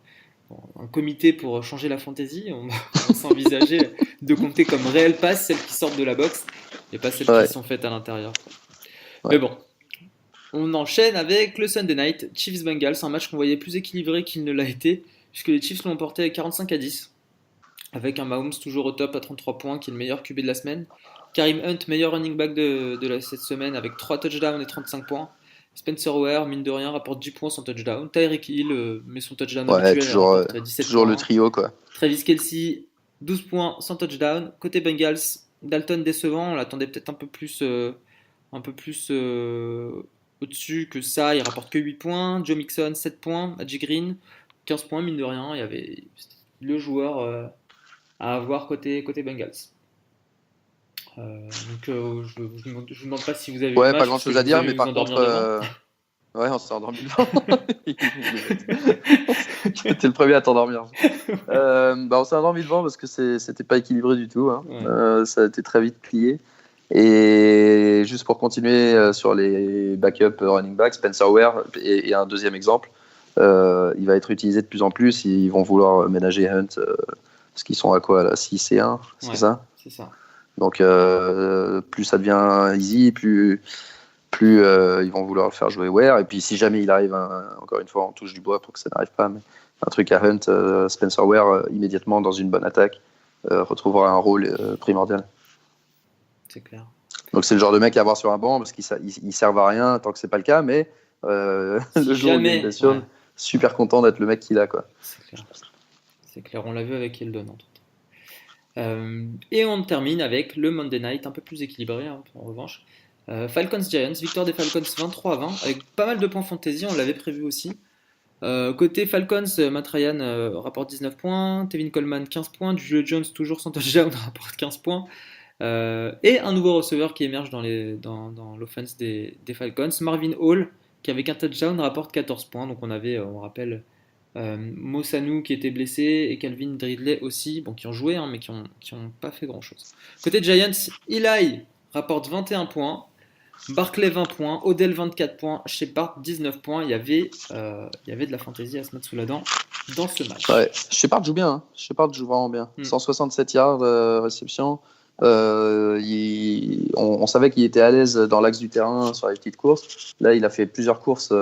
comité pour changer la fantasy. On s'envisageait de compter comme réelles passes celles qui sortent de la box et pas celles qui sont faites à l'intérieur. Mais bon, on enchaîne avec le Sunday Night Chiefs-Bengals, un match qu'on voyait plus équilibré qu'il ne l'a été, puisque les Chiefs l'ont emporté 45-10, avec un Mahomes toujours au top à 33 points, qui est le meilleur QB de la semaine. Kareem Hunt, meilleur running back de cette semaine, avec 3 touchdowns et 35 points. Spencer Ware, mine de rien, rapporte 10 points sans touchdown. Tyreek Hill met son touchdown habituel. Toujours points. Le trio, quoi. Travis Kelce, 12 points sans touchdown. Côté Bengals, Dalton décevant. On l'attendait peut-être un peu plus au-dessus que ça. Il rapporte que 8 points. Joe Mixon, 7 points. Magic Green, 15 points, mine de rien. Il y avait le joueur à avoir côté Bengals. Donc je vous demande pas si vous avez pas grand chose à dire, mais par contre on s'est endormi devant. T'es le premier à t'endormir. On s'est endormi devant parce que c'était pas équilibré du tout, hein. Ça a été très vite plié. Et juste pour continuer sur les backup running backs, Spencer Ware est un deuxième exemple. Il va être utilisé de plus en plus. Ils vont vouloir ménager Hunt parce qu'ils sont à quoi là, 6 et 1, c'est ça? C'est ça. Donc plus ça devient easy, plus ils vont vouloir le faire jouer Ware. Et puis si jamais il arrive, encore une fois, on touche du bois pour que ça n'arrive pas, mais un truc à Hunt, Spencer Ware immédiatement dans une bonne attaque retrouvera un rôle primordial. C'est clair. Donc c'est le genre de mec à avoir sur un banc parce qu'ils servent à rien tant que c'est pas le cas, mais le jour où il est blessé, super content d'être le mec qu'il a, quoi. C'est clair, on l'a vu avec Eldon en tout. Et on termine avec le Monday Night un peu plus équilibré, en revanche. Falcons-Giants, victoire des Falcons 23-20 avec pas mal de points fantasy, on l'avait prévu aussi. Côté Falcons, Matt Ryan rapporte 19 points, Tevin Coleman 15 points, Julio Jones toujours sans touchdown rapporte 15 points. Et un nouveau receveur qui émerge dans l'offense des Falcons, Marvin Hall, qui avec un touchdown rapporte 14 points. Donc on rappelle Mosanou qui était blessé et Calvin Ridley aussi, qui ont joué mais qui ont pas fait grand chose. Côté Giants, Eli rapporte 21 points, Barclay 20 points, Odell 24 points, Shepard 19 points. Il y avait de la fantaisie à se mettre sous la dent dans ce match. Ouais, Shepard joue bien, Shepard joue vraiment bien. 167 yards réception. On savait qu'il était à l'aise dans l'axe du terrain sur les petites courses. Là, il a fait plusieurs courses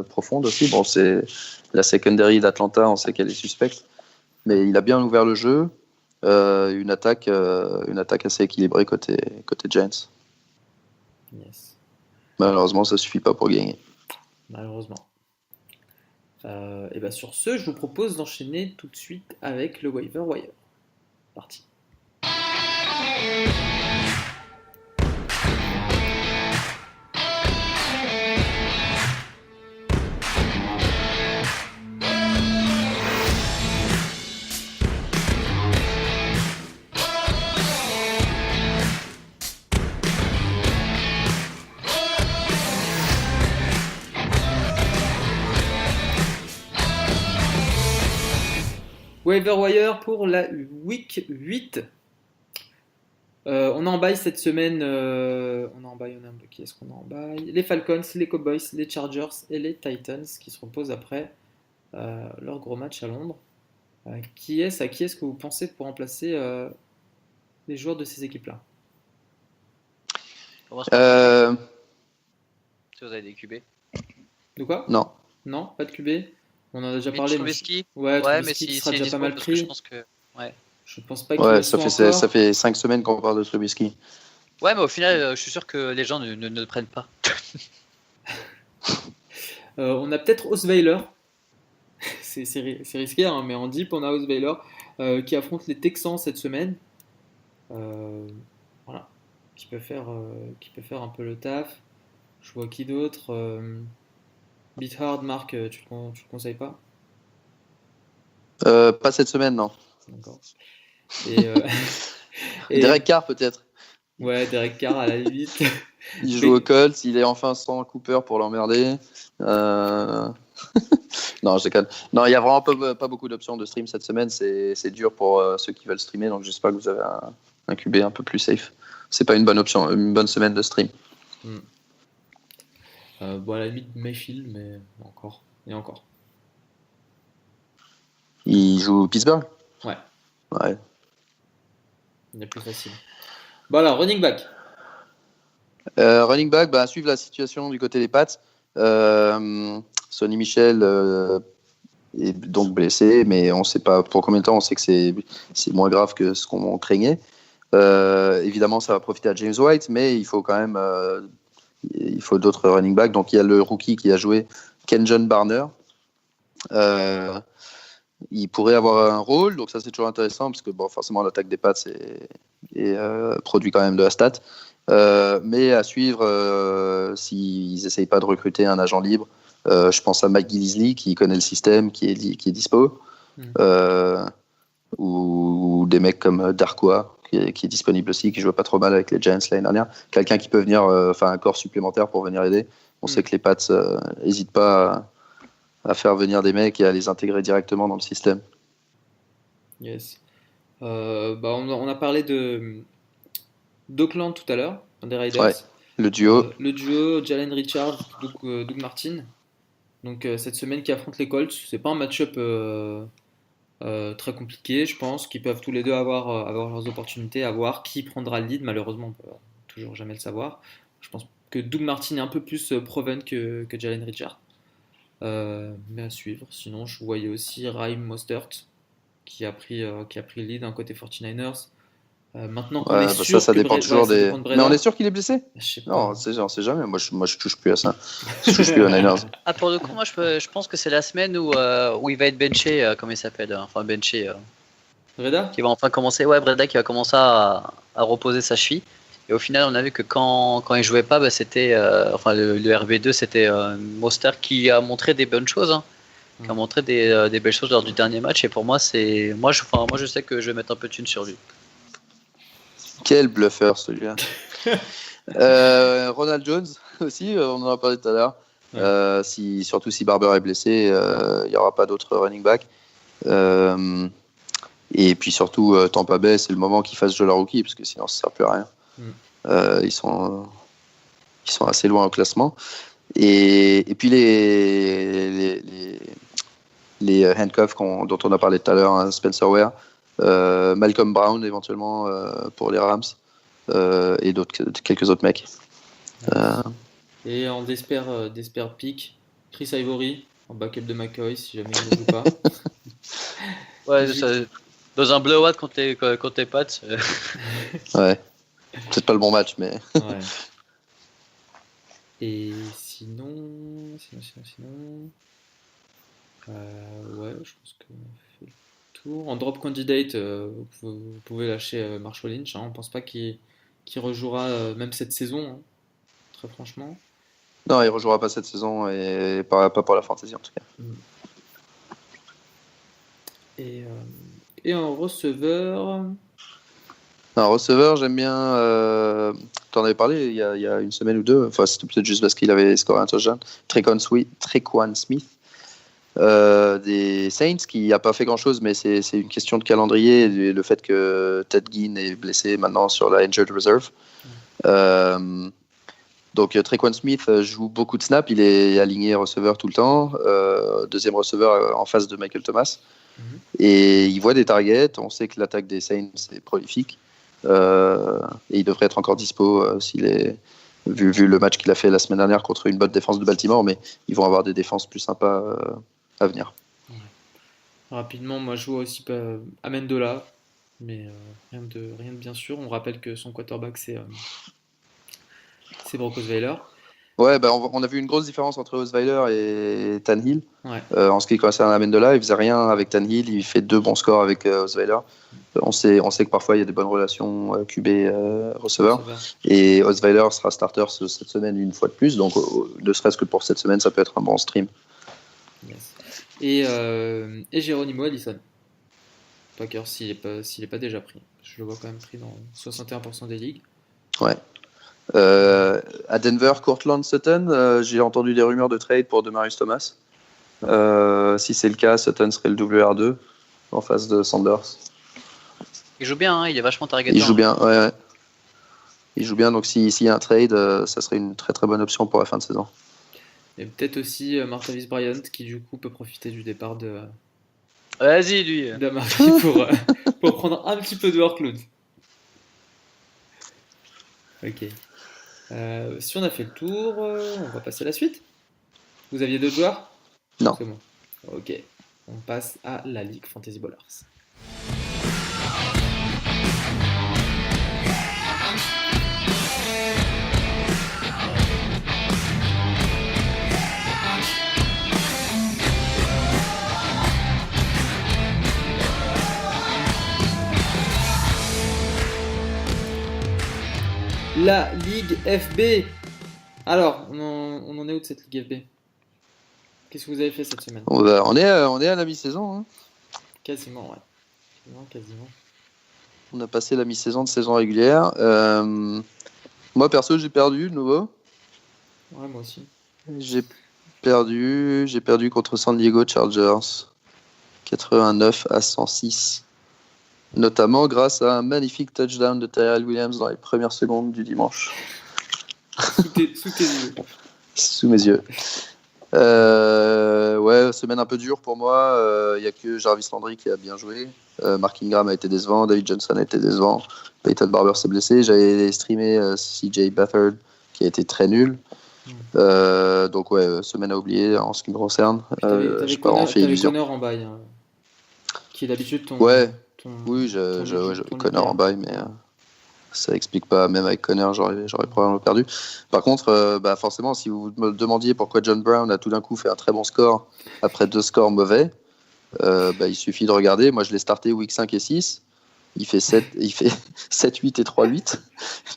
profondes aussi. Bon, c'est la secondary d'Atlanta, on sait qu'elle est suspecte, mais il a bien ouvert le jeu. Une attaque assez équilibrée côté Giants. Yes. Malheureusement, ça suffit pas pour gagner. Malheureusement. Et sur ce, je vous propose d'enchaîner tout de suite avec le waiver wire. Parti. Waiver wire pour la week 8. On a en bail cette semaine. Qui est-ce qu'on a en bail? Les Falcons, les Cowboys, les Chargers et les Titans qui se reposent après leur gros match à Londres. À qui est-ce que vous pensez pour remplacer les joueurs de ces équipes-là? Si vous avez des QB. De quoi? Non, pas de QB. On en a déjà parlé. Trubisky. Mais qui sera déjà pas mal pris. Je pense que. Ouais. Je pense pas qu'il ça fait 5 semaines qu'on parle de Trubisky. Ouais, mais au final, je suis sûr que les gens ne le prennent pas. On a peut-être Osweiler. c'est risqué, mais en deep, on a Osweiler qui affronte les Texans cette semaine. Euh, voilà, qui peut faire un peu le taf. Je vois qui d'autre. Beat Hard, Marc, tu le conseilles pas? Pas cette semaine, non. D'accord. Et, et Derek Carr, peut-être. ouais, Derek Carr à la limite. Il joue au Mais Colts, il est enfin sans Cooper pour l'emmerder. Euh, Non, je déconne. Non, il y a vraiment pas beaucoup d'options de stream cette semaine. C'est dur pour ceux qui veulent streamer, donc j'espère que vous avez un QB un peu plus safe. C'est pas une bonne option, une bonne semaine de stream. hmm. Bon, à la limite Mayfield, mais encore et encore. Il joue Pittsburgh? Ouais, Ouais. il y a plus facile. Bon alors, running back. Running back, bah, suivre la situation du côté des Pats. Sonny Michel est donc blessé, mais on ne sait pas pour combien de temps. On sait que c'est moins grave que ce qu'on craignait. Évidemment, ça va profiter à James White, mais il faut quand même il faut d'autres running backs. Donc il y a le rookie qui a joué, Kenjon Barner. Euh, il pourrait avoir un rôle, donc ça c'est toujours intéressant parce que bon, forcément l'attaque des Pats produit quand même de la stat. Mais à suivre s'ils n'essayent pas de recruter un agent libre. Je pense à Mike Gillisley qui connaît le système, qui est dispo. Hmm. Euh, ou des mecs comme Darkwa qui est disponible aussi, qui joue pas trop mal avec les Giants l'année dernière. Quelqu'un qui peut venir, enfin un corps supplémentaire pour venir aider. On sait que les Pats n'hésitent pas à faire venir des mecs et à les intégrer directement dans le système. Yes. Bah, on a parlé d'Oakland tout à l'heure, des Raiders. Ouais, le duo. Le duo Jalen Richard, Doug Martin. Donc cette semaine qui affronte les Colts, c'est pas un match-up très compliqué, je pense, qu'ils peuvent tous les deux avoir leurs opportunités, à voir qui prendra le lead. Malheureusement, on peut toujours jamais le savoir. Je pense que Doug Martin est un peu plus proven que Jalen Richard. Mais à suivre. Sinon, je voyais aussi Raheem Mostert qui a pris le lead d'un côté 49ers. Maintenant qu'on est Ouais, bah sûr ça que dépend Ouais, toujours ça des. dépend de Mais on est Breda, sûr qu'il est blessé? je sais Non, pas. on sait jamais. Moi, je touche plus à ça. Je touche plus aux Niners. Ah, pour le coup, moi, je pense que c'est la semaine où il va être benché, comment il s'appelle, enfin benché, Breda? qui va enfin commencer, ouais, Breda qui va commencer à reposer sa cheville. Et au final, on a vu que quand il jouait pas, bah, c'était, enfin, le RB2, c'était Mostert qui a montré des bonnes choses, hein, qui a Hmm. montré des belles choses lors du dernier match. Et pour moi, moi, je sais que je vais mettre un peu de thune sur lui. Quel bluffeur celui-là. Ronald Jones aussi, on en a parlé tout à l'heure. Ouais. Surtout si Barber est blessé, il n'y aura pas d'autres running back. Et puis surtout, Tampa Bay, c'est le moment qu'ils fassent jouer leur rookie, parce que sinon ça ne sert plus à rien. Hmm. Ils sont assez loin au classement. Et puis les handcuffs dont on a parlé tout à l'heure, hein, Spencer Ware, Malcolm Brown éventuellement pour les Rams, et quelques autres mecs. Euh, Et en Desper pick, Chris Ivory en backup de McCoy si jamais il ne joue pas. Ouais, J'ai- dans un blowout contre les Pats. ouais, peut-être pas le bon match, mais Ouais. Et sinon, ouais, je pense qu'on a fait le tour. En drop candidate, vous pouvez lâcher Marshall Lynch, hein. On pense pas qu'il rejouera même cette saison, hein, très franchement. non, il ne rejouera pas cette saison et pas pour la fantasy en tout cas. Mm. Et, en receveur, Un receveur, j'aime bien. T'en avais parlé il y a une semaine ou deux. Enfin, c'était peut-être juste parce qu'il avait scoré un touchdown. Tre'Quan Smith des Saints qui n'a pas fait grand-chose, mais c'est une question de calendrier et le fait que Ted Ginn est blessé maintenant sur la injured reserve. Donc Tre'Quan Smith joue beaucoup de snaps. Il est aligné receveur tout le temps. Deuxième receveur en face de Michael Thomas. Mhm. Et il voit des targets. On sait que l'attaque des Saints est prolifique. Et il devrait être encore dispo vu le match qu'il a fait la semaine dernière contre une bonne défense de Baltimore, mais ils vont avoir des défenses plus sympas à venir. Rapidement, moi je vois aussi Amendola, mais rien de bien sûr. On rappelle que son quarterback c'est Brock Osweiler. Ouais, bah, on a vu une grosse différence entre Osweiler et Tannehill. Ouais. En ce qui concerne Amendola, il faisait rien avec Tannehill, il fait 2 bons scores avec Osweiler. On sait que parfois il y a des bonnes relations QB-receveur. Et Osweiler sera starter cette semaine une fois de plus, donc ne serait-ce que pour cette semaine, ça peut être un bon stream. Yes. Et Geronimo Allison. Packers, s'il est pas déjà pris. Je le vois quand même pris dans 61% des ligues. Ouais. À Denver, Courtland Sutton, j'ai entendu des rumeurs de trade pour Demaryius Thomas. Si c'est le cas, Sutton serait le WR2 en face de Sanders. Il joue bien, hein, il est vachement targeté. Il joue bien, ouais. Il joue bien, donc s'il y a un trade, ça serait une très très bonne option pour la fin de saison. Et peut-être aussi Martavis Bryant qui du coup peut profiter du départ Vas-y, lui. d'Amari pour prendre un petit peu de workload. Ok. Si on a fait le tour, on va passer à la suite. Vous aviez d'autres joueurs? Non. C'est bon. Ok. On passe à la Ligue Fantasy Ballers. La Ligue FB. Alors, on en est où de cette Ligue FB? Qu'est-ce que vous avez fait cette semaine? On est à la mi-saison. Hein. Quasiment, ouais. Quasiment. On a passé la mi-saison de saison régulière. Moi, perso, j'ai perdu de nouveau. Ouais, moi aussi. J'ai perdu contre San Diego Chargers. 89-106. Notamment grâce à un magnifique touchdown de Tyrell Williams dans les premières secondes du dimanche. Sous tes yeux. Sous mes yeux. Ouais, semaine un peu dure pour moi. Il n'y a que Jarvis Landry qui a bien joué. Mark Ingram a été décevant. David Johnson a été décevant. Peyton Barber s'est blessé. J'avais streamé CJ Beathard qui a été très nul. Donc ouais, semaine à oublier en ce qui me concerne. T'avais Connor en bail, hein, qui est d'habitude ton... Ouais. Oui, Connor en bail, mais ça explique pas. Même avec Connor, j'aurais probablement perdu. Par contre, forcément, si vous me demandiez pourquoi John Brown a tout d'un coup fait un très bon score après 2 scores mauvais, il suffit de regarder. Moi, je l'ai starté week 5 et 6. Il fait 7, 8 et 3, 8.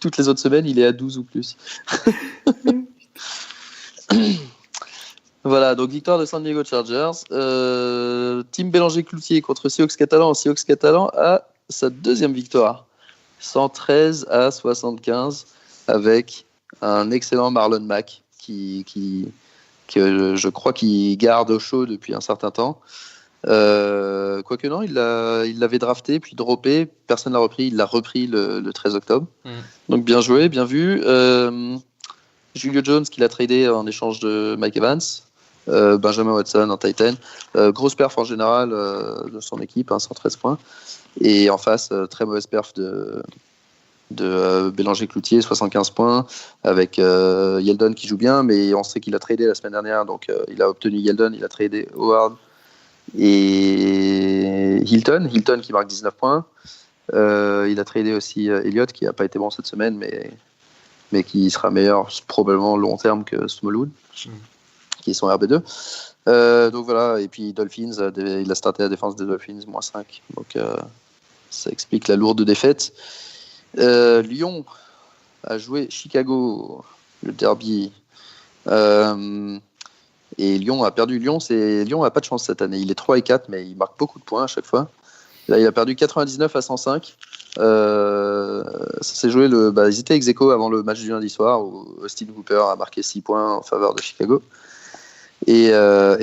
Toutes les autres semaines, il est à 12 ou plus. Voilà, donc victoire de San Diego Chargers. Team Bélanger-Cloutier contre Seahawks Catalan. Seahawks Catalan a sa deuxième victoire. 113-75 avec un excellent Marlon Mack qui je crois qu'il garde au chaud depuis un certain temps. Quoique non, il l'avait drafté puis droppé. Personne l'a repris. Il l'a repris le 13 octobre. Donc bien joué, bien vu. Julio Jones qui l'a tradé en échange de Mike Evans. Benjamin Watson en Titan. Grosse perf en général de son équipe, 113 points. Et en face, très mauvaise perf de Bélanger-Cloutier, 75 points, avec Yeldon qui joue bien, mais on sait qu'il a tradé la semaine dernière, donc il a obtenu Yeldon, il a tradé Howard et Hilton qui marque 19 points. Il a tradé aussi Elliott qui n'a pas été bon cette semaine, mais qui sera meilleur probablement long terme que Smallwood. Qui sont RB2. Donc voilà, et puis Dolphins, il a starté la défense des Dolphins, -5. Donc ça explique la lourde défaite. Lyon a joué Chicago, le derby. Et Lyon a perdu. Lyon n'a pas de chance cette année. Il est 3 et 4, mais il marque beaucoup de points à chaque fois. Là, il a perdu 99-105. Ça s'est joué ils étaient ex-aequo avant le match du lundi soir où Austin Hooper a marqué 6 points en faveur de Chicago. Et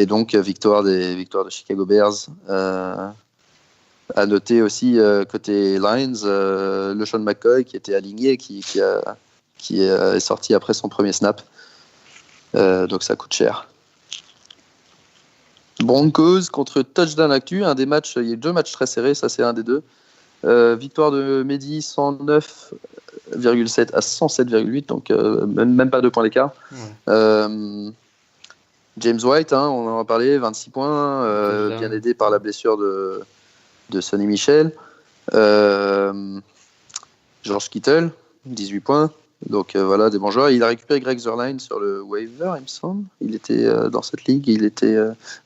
donc, victoire de Chicago Bears. À noter aussi, côté Lions, LeSean McCoy qui était aligné, qui est sorti après son premier snap. Donc, ça coûte cher. Broncos contre Touchdown Actu. Un des matchs, il y a eu 2 matchs très serrés, ça c'est un des 2. Victoire de Mehdi, 109,7 à 107,8, donc même pas 2 points d'écart. James White, on en a parlé, 26 points, bien aidé par la blessure de Sonny Michel. George Kittle, 18 points. Donc voilà, des bons joueurs. Il a récupéré Greg Zuerlein sur le waiver, il me semble. Il était dans cette ligue. Il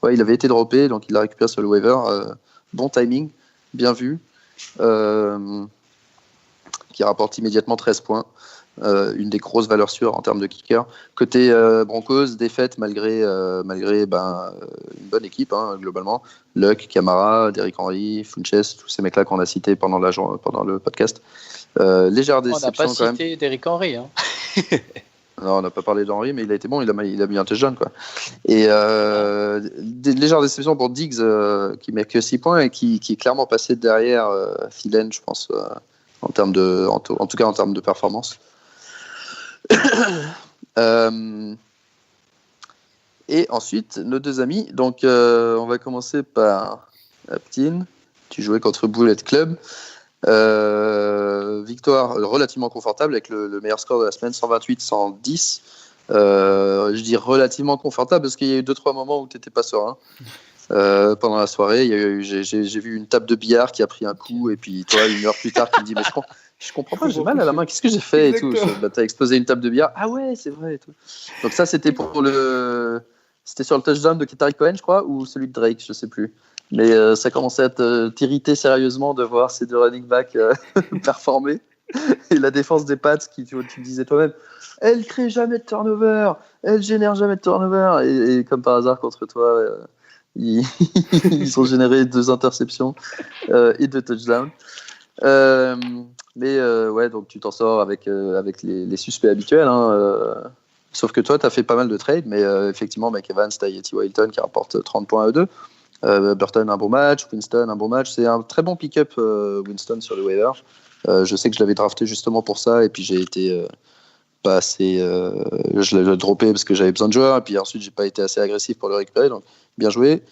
avait été droppé, donc il l'a récupéré sur le waiver. Bon timing, bien vu. Qui rapporte immédiatement 13 points. Une des grosses valeurs sûres en termes de kicker. Côté Broncos, défaite malgré une bonne équipe, globalement. Luck, Camara, Derrick Henry, Funchess, tous ces mecs-là qu'on a cités pendant le podcast. Légère déception quand même. On n'a pas cité Derrick Henry. Non, on n'a pas parlé d'Henry, mais il a été bon, il a mis un touchdown, quoi. Et légère déception pour Diggs, qui met que 6 points et qui est clairement passé derrière Thielen, je pense, en tout cas en termes de performance. Et ensuite, nos deux amis. Donc, on va commencer par Aptin. Tu jouais contre Bullet Club. Victoire relativement confortable avec le meilleur score de la semaine, 128-110. Je dis relativement confortable parce qu'il y a eu 2-3 moments où tu n'étais pas serein. Pendant la soirée, j'ai vu une table de billard qui a pris un coup, et puis toi, 1 heure plus tard, tu me dis mais je comprends pas, j'ai mal à la main, qu'est-ce que j'ai fait et tout. T'as explosé une table de billard, ah ouais, c'est vrai et tout. Donc ça, c'était c'était sur le touchdown de Tariq Cohen, je crois, ou celui de Drake, je sais plus. Mais ça commençait à t'irriter sérieusement de voir ces deux running backs performer. Et la défense des Pats, qui tu disais toi-même, elle crée jamais de turnover, elle génère jamais de turnover, et comme par hasard contre toi. Ils ont généré 2 interceptions et 2 touchdowns. Ouais, donc tu t'en sors avec les suspects habituels. Sauf que toi, tu as fait pas mal de trades, mais effectivement, McEvans, t'as Yeti Wilton qui rapporte 30 points à eux deux. Burton, un bon match. Winston, un bon match. C'est un très bon pick-up, Winston, sur le waiver. Je sais que je l'avais drafté justement pour ça, et puis j'ai été pas assez. Je l'ai droppé parce que j'avais besoin de joueurs, et puis ensuite, j'ai pas été assez agressif pour le récupérer. Donc, bien joué.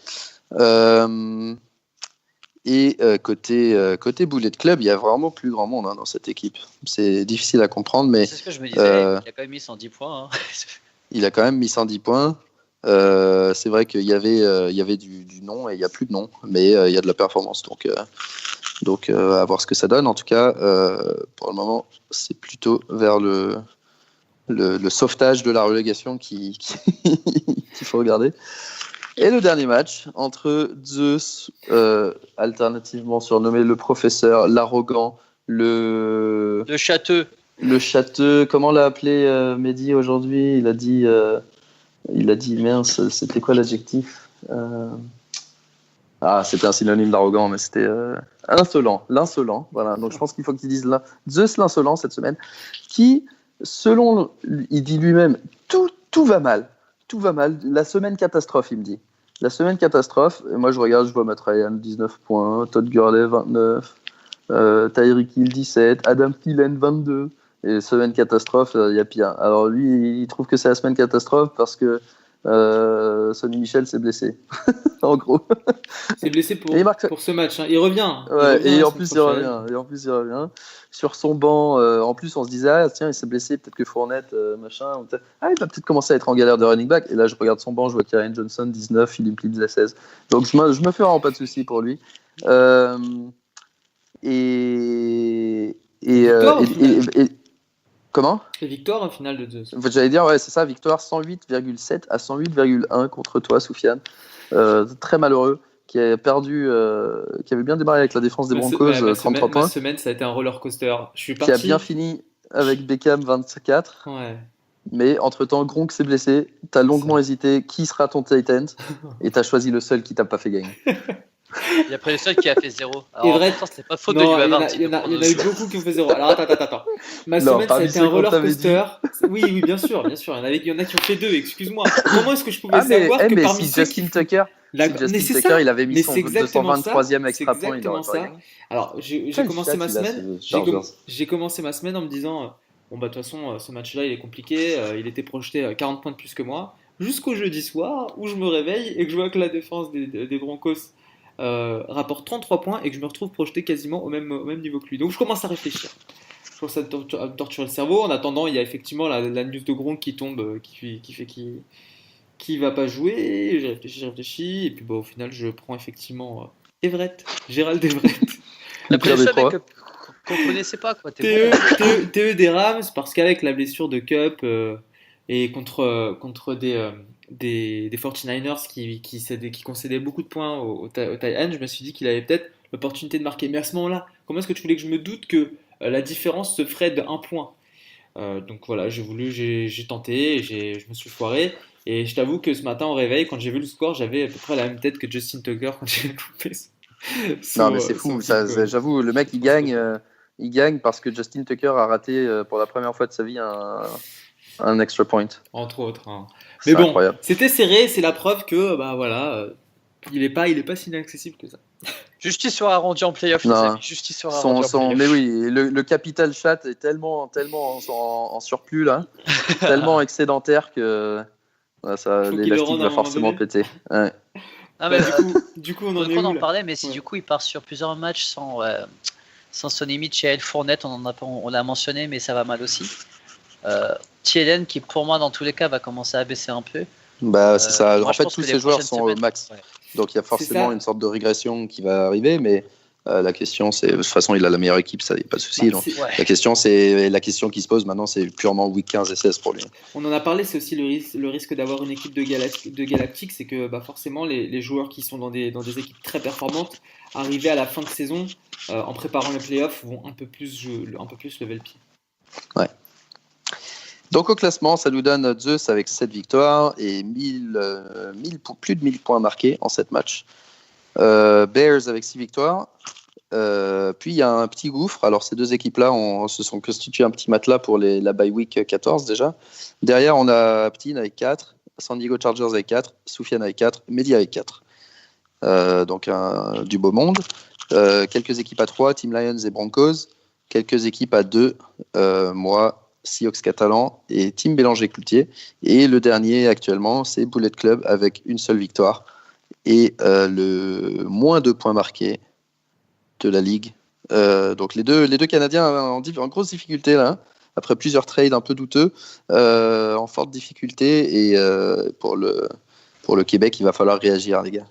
Côté Bullet Club, il y a vraiment plus grand monde dans cette équipe. C'est difficile à comprendre, mais c'est ce que je me disais. Il a quand même mis 110 points. Il a quand même mis 110 points. C'est vrai qu'il y avait du nom et il n'y a plus de nom, mais il y a de la performance. Donc à voir ce que ça donne. En tout cas, pour le moment, c'est plutôt vers le sauvetage de la relégation qu'il faut regarder. Et le dernier match entre Zeus, alternativement surnommé le professeur, l'arrogant, le châteux. Le châteux, comment l'a appelé Mehdi aujourd'hui? Il a dit mince, c'était quoi l'adjectif? C'était un synonyme d'arrogant, mais c'était l'insolent. Voilà. Donc je pense qu'il faut qu'il dise Zeus l'insolent cette semaine, qui, selon, il dit lui-même, tout va mal. Tout va mal. La semaine catastrophe, il me dit. La semaine catastrophe. Et moi, je regarde, je vois Matt Ryan, 19 points. Todd Gurley, 29. Tyreek Hill, 17. Adam Thielen, 22. Et semaine catastrophe, il y a pire. Alors lui, il trouve que c'est la semaine catastrophe parce que Sonny Michel s'est blessé. En gros. C'est blessé pour ce match. Il revient. Et en plus, il revient. Sur son banc, en plus, on se disait, tiens, il s'est blessé, peut-être que Fournette, machin. Il va peut-être commencer à être en galère de running back. Et là, je regarde son banc, je vois Karen Johnson, 19, Philip Lips, 16. Donc, je me fais vraiment pas de soucis pour lui. Comment ? Et victoire en finale de Zeus. En fait, j'allais dire, ouais, c'est ça, victoire 108,7 à 108,1 contre toi, Soufiane. Très malheureux, qui a perdu, qui avait bien démarré avec la défense des Broncos, 33 points. Ma semaine, ça a été un roller coaster. Je suis parti. Qui a bien fini avec Beckham, 24. Ouais. Mais entre-temps, Gronk s'est blessé. T'as longuement hésité. Qui sera ton Titan ? Et t'as choisi le seul qui t'a pas fait gagner. Il y a le seul qui a fait 0. Alors, c'est pas faute de lui. Il y en a eu beaucoup qui ont fait 0. Alors, attends. Ma semaine, ça a été un roller coaster. Oui, bien sûr. Il y en a qui ont fait 2, excuse-moi. Comment est-ce que je pouvais savoir que parmi si Justin Tucker, il avait mis son 223e extra point, il aurait pas gagné. Alors, j'ai commencé ma semaine en me disant, bon, bah, de toute façon, ce match-là, il est compliqué. Il était projeté à 40 points de plus que moi. Jusqu'au jeudi soir, où je me réveille et que je vois que la défense des Broncos rapporte 33 points et que je me retrouve projeté quasiment au même niveau que lui. Donc je commence à réfléchir. Je commence à me torturer le cerveau. En attendant, il y a effectivement la news de Gronk qui tombe, qui fait qui va pas jouer. J'ai réfléchi. Et puis au final, je prends effectivement Gérald Everett. qu'on connaissait pas, quoi. T'es bon. TE des Rams, parce qu'avec la blessure de Cup et contre des 49ers qui concédaient beaucoup de points au tight end, je me suis dit qu'il avait peut-être l'opportunité de marquer. Mais à ce moment-là, comment est-ce que tu voulais que je me doute que la différence se ferait de 1 point? Donc voilà, j'ai tenté, je me suis foiré. Et je t'avoue que ce matin au réveil, quand j'ai vu le score, j'avais à peu près la même tête que Justin Tucker quand j'ai coupé Non, mais c'est fou. J'avoue, le mec, il gagne parce que Justin Tucker a raté pour la première fois de sa vie un extra point. Entre autres, hein. Mais C'est bon, incroyable. c'était serré, c'est la preuve que bah voilà, il est pas si inaccessible que ça. Justice sera rendue en playoff, les Non. amis. Justice sera rendue en playoff. Mais oui, le capital chat est tellement en surplus là, tellement excédentaire que Faut qu'il le l'élastique rende à va un moment forcément donné. péter. Ouais. Ah, mais Du coup, on en faudrait est qu'on où en là? parlait, mais si Ouais. du coup il part sur plusieurs matchs sans Sonny Michel, Fournette, on l'a mentionné, mais ça va mal aussi. Thielen, qui pour moi dans tous les cas va commencer à baisser un peu. Bah, c'est ça. Moi, En je fait, pense tous que les ces joueurs prochaines sont au semaines, max. ouais. Donc, il y a C'est forcément ça. une sorte de régression qui va arriver. Mais la question, c'est. De toute façon, il a la meilleure équipe, ça, il n'y a pas de souci. Bah, Donc, c'est- Ouais. la question qui se pose maintenant, c'est purement week 15 et 16 pour lui. On en a parlé, c'est aussi le risque d'avoir une équipe de galactiques, c'est que bah, forcément les joueurs qui sont dans des équipes très performantes, arrivés à la fin de saison, en préparant les playoffs, vont un peu plus lever le pied. Ouais. Donc, au classement, ça nous donne Zeus avec 7 victoires et plus de 1000 points marqués en 7 matchs. Bears avec 6 victoires. Puis il y a un petit gouffre. Alors ces deux équipes-là se sont constituées un petit matelas pour la bye week 14 déjà. Derrière, on a Ptin avec 4, San Diego Chargers avec 4, Soufiane avec 4, Mehdi avec 4. Donc du beau monde. Quelques équipes à 3, Team Lions et Broncos. Quelques équipes à 2, moi, Seahawks Catalan et Team Bélanger-Cloutier. Et le dernier actuellement, c'est Bullet Club avec une seule victoire et le moins de points marqués de la ligue. Donc les deux Canadiens en grosse difficulté là, hein, après plusieurs trades un peu douteux, en forte difficulté et pour le Québec, il va falloir réagir les gars.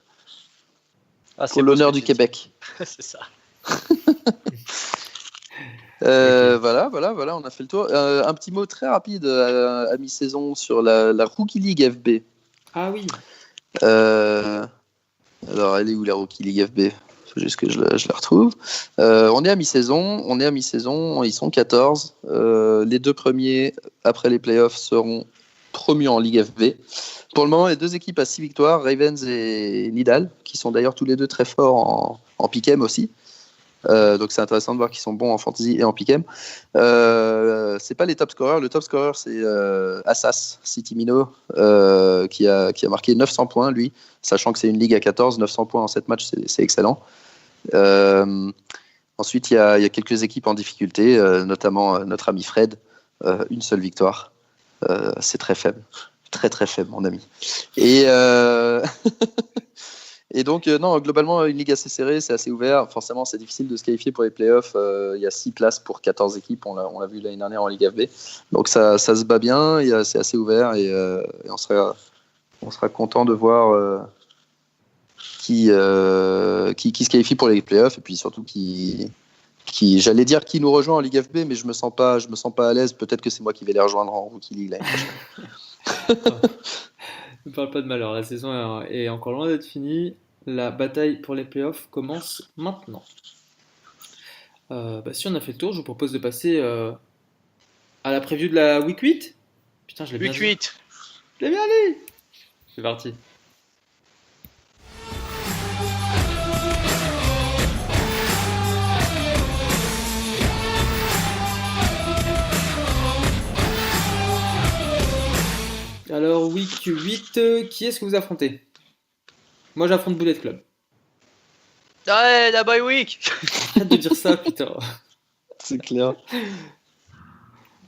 Ah, c'est Pour beau l'honneur ce que du tu dis. Québec. C'est ça. Voilà, on a fait le tour. Un petit mot très rapide à mi-saison sur la Rookie League FB. Ah oui. Alors, elle est où la Rookie League FB? Faut juste que je la retrouve. On est à mi-saison. Ils sont 14. Les deux premiers, après les playoffs, seront promus en Ligue FB. Pour le moment, les deux équipes à 6 victoires, Ravens et Nidal, qui sont d'ailleurs tous les deux très forts en pick-em aussi. Donc c'est intéressant de voir qu'ils sont bons en fantasy et en pick-em. C'est pas les top scorers. Le top scorer, c'est Assas Sitimino, qui a marqué 900 points, lui, sachant que c'est une ligue à 14, 900 points en 7 matchs, c'est excellent. Ensuite, il y a quelques équipes en difficulté, notamment notre ami Fred, une seule victoire. C'est très faible. Très très faible, mon ami. Et donc, non, globalement, une ligue assez serrée, c'est assez ouvert. Forcément, c'est difficile de se qualifier pour les playoffs. Il y a 6 places pour 14 équipes, on l'a vu l'année dernière en Ligue FB. Donc, ça se bat bien, c'est assez ouvert et on sera content de voir qui se qualifie pour les playoffs et puis surtout j'allais dire qui nous rejoint en Ligue FB, mais je me sens pas à l'aise. Peut-être que c'est moi qui vais les rejoindre en Rookie League l'année prochaine. Ne parle pas de malheur, la saison est encore loin d'être finie. La bataille pour les playoffs commence maintenant. Si on a fait le tour, je vous propose de passer à la preview de la Week 8. Putain, je l'ai bien Week dit. 8. Je l'ai bien dit. C'est parti. Alors, Week 8, qui est-ce que vous affrontez? Moi, j'affronte Bullet Club. Ouais, la bye week. Arrête de dire ça, putain. C'est clair.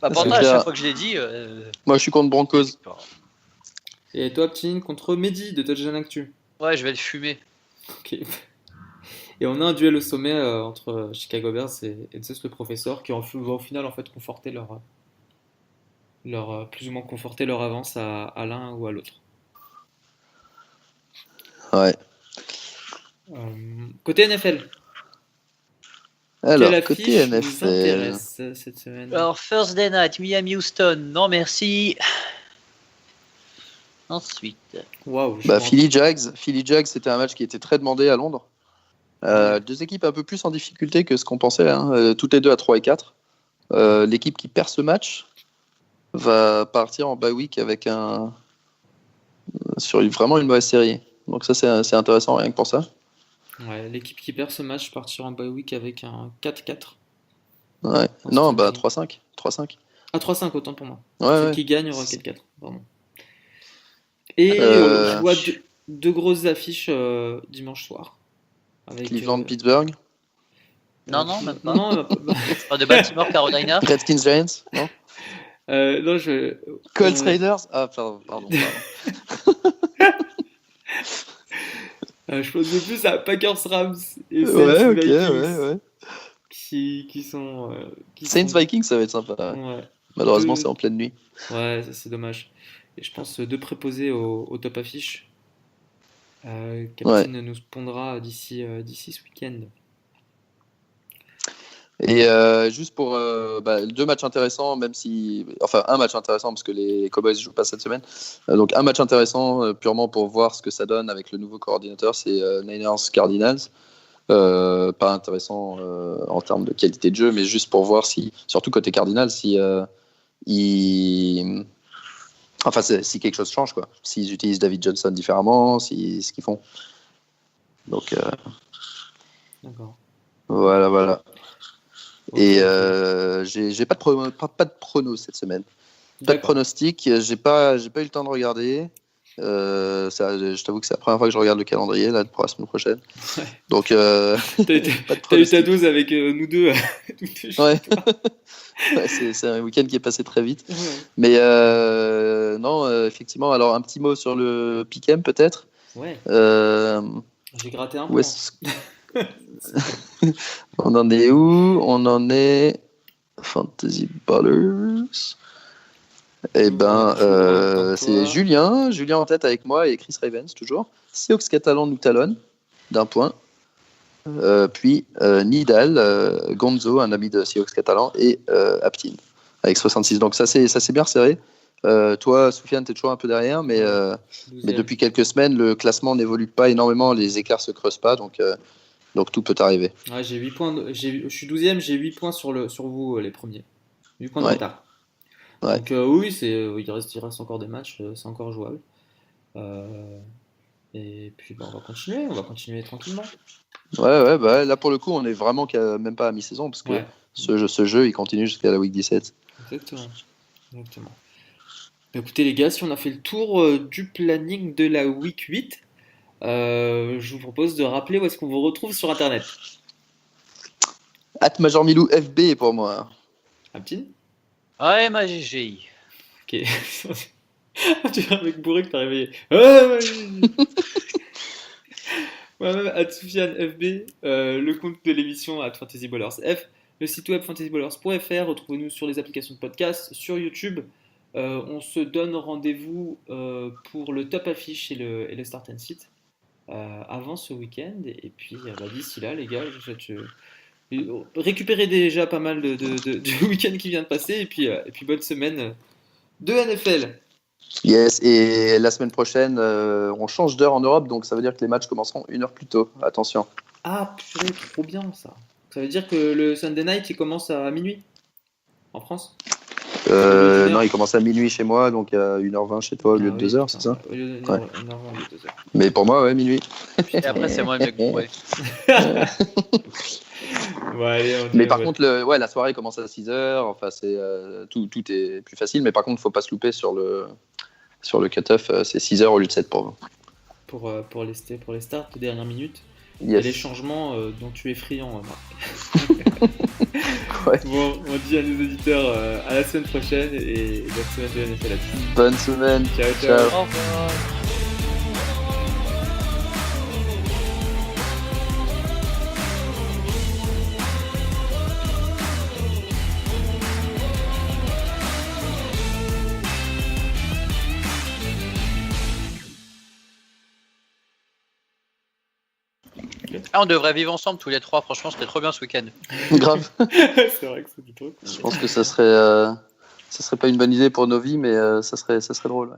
Bah, C'est pendant à clair. chaque fois que je l'ai dit. Moi, je suis contre Broncos. Et toi, Ptine, contre Mehdi de Touchdown Actu. Ouais, je vais le fumer. Ok. Et on a un duel au sommet entre Chicago Bears et Zeus le professeur qui va au final en fait conforter plus ou moins conforter leur avance à l'un ou à l'autre. Ouais. Côté NFL, Alors, Quelle côté affiche nous NFL. intéresse cette semaine? Alors, Thursday night, Miami-Houston, non merci. Ensuite, Waouh, je Bah, m'en- Philly Jags, c'était un match qui était très demandé à Londres. Ouais. Deux équipes un peu plus en difficulté que ce qu'on pensait, hein, toutes les deux à 3 et 4. L'équipe qui perd ce match va partir en bye week avec sur vraiment une mauvaise série. Donc ça, c'est intéressant rien que pour ça. Ouais, l'équipe qui perd ce match partira en bye week avec un 4-4. Ouais. Oh, Non, c'est bah dingue. 3-5. 3-5. Ah, 3-5, autant pour moi. Ouais, Celle ouais. qui gagne aura 4-4. Pardon. Et je vois deux grosses affiches dimanche soir. Avec, Cleveland-Pittsburgh. non, même pas. Non, De Baltimore, Carolina. Redskins-Giants. Non. non, je. Colts euh, Raiders. Ah, pardon. je pensais plus à Packers Rams et Saints Ouais, ok, Vikings ouais. qui sont. Saints Vikings, ça va être sympa. Ouais. Ouais. Malheureusement, Deux- c'est en pleine nuit. Ouais, ça c'est dommage. Et je pense deux préposés au top affiche. Captain nous pondra d'ici ce week-end. Et juste pour deux matchs intéressants, même si. Enfin, un match intéressant parce que les Cowboys ne jouent pas cette semaine. Donc, un match intéressant purement pour voir ce que ça donne avec le nouveau coordinateur, c'est Niners Cardinals. Pas intéressant en termes de qualité de jeu, mais juste pour voir si, surtout côté Cardinals, si si quelque chose change, quoi. S'ils utilisent David Johnson différemment, ce qu'ils font. Donc, D'accord. voilà. Ok, Et ok. j'ai pas de prono cette semaine. Pas de D'accord. pronostic. J'ai pas eu le temps de regarder. Je t'avoue que c'est la première fois que je regarde le calendrier là, pour la semaine prochaine. Ouais. Donc, T'as pas de eu ta pronostic. dose avec nous deux. Toutes les Ouais. choses. Ouais, c'est un week-end qui est passé très vite. Ouais. Mais non, effectivement. Alors, un petit mot sur le Pick'em peut-être. Ouais, Euh, j'ai gratté un où peu. est-ce- On en est où? On en est Fantasy Ballers. Eh ben, c'est Julien en tête avec moi et Chris Ravens toujours. Seahawks Catalan nous talonne d'un point. Puis Nidal, Gonzo, un ami de Seahawks Catalan, et Aptin avec 66. Donc ça c'est bien serré. Toi, Soufiane, t'es toujours un peu derrière, mais 12e. depuis quelques semaines, le classement n'évolue pas énormément, les écarts se creusent pas, donc tout peut arriver. Ouais, j'ai 8 points. Je suis 12e, j'ai 8 points sur vous, les premiers. 8 points de Ouais. retard. Ouais. Donc, oui, il reste encore des matchs, c'est encore jouable. Et puis, on va continuer tranquillement. Ouais, bah, là pour le coup, on est vraiment même pas à mi-saison, parce que Ouais, ce jeu, il continue jusqu'à la week 17. exactement. Bah, écoutez, les gars, si on a fait le tour du planning de la week 8, je vous propose de rappeler où est-ce qu'on vous retrouve sur Internet. @MajorMilou FB pour moi. Aptine? Ouais, ma GGI. Ok. Tu es un mec bourré que t'as réveillé. Ouais. Moi-même, @Soufiane FB, le compte de l'émission @FantasyBallersF, le site web fantasyballers.fr, retrouvez-nous sur les applications de podcast, sur YouTube. On se donne rendez-vous pour le top affiche et le start and sit avant ce week-end. Et puis d'ici là, les gars, je vous souhaite récupérez déjà pas mal du week-end qui vient de passer. Et puis bonne semaine de NFL. Yes, et la semaine prochaine, on change d'heure en Europe, donc ça veut dire que les matchs commenceront 1 heure plus tôt. Attention. Ah, purée, trop bien ça. Ça veut dire que le Sunday night il commence à minuit en France? Non, il commence à minuit chez moi, donc à 1h20 chez toi au lieu de 2h, c'est ça? Au lieu de Ouais. 2h. Mais pour moi, ouais, minuit. Et après, c'est moi le mec bourré. Ouais, allez, Mais par contre, la soirée commence à 6h, enfin, tout est plus facile, mais par contre, il ne faut pas se louper sur le cut-off, c'est 6h au lieu de 7 pour vous. pour les starts de dernière minute. Yes. Et les changements dont tu es friand, Marc. Ouais. Bon, on dit à nos auditeurs à la semaine prochaine et bonne semaine de NFL là-dessus. Bonne semaine. Ciao. Ciao. Au revoir. Ah, on devrait vivre ensemble tous les trois. Franchement, c'était trop bien ce week-end. Grave. C'est vrai que c'est du truc. Je pense que ça serait pas une bonne idée pour nos vies, mais ça serait drôle. Ouais.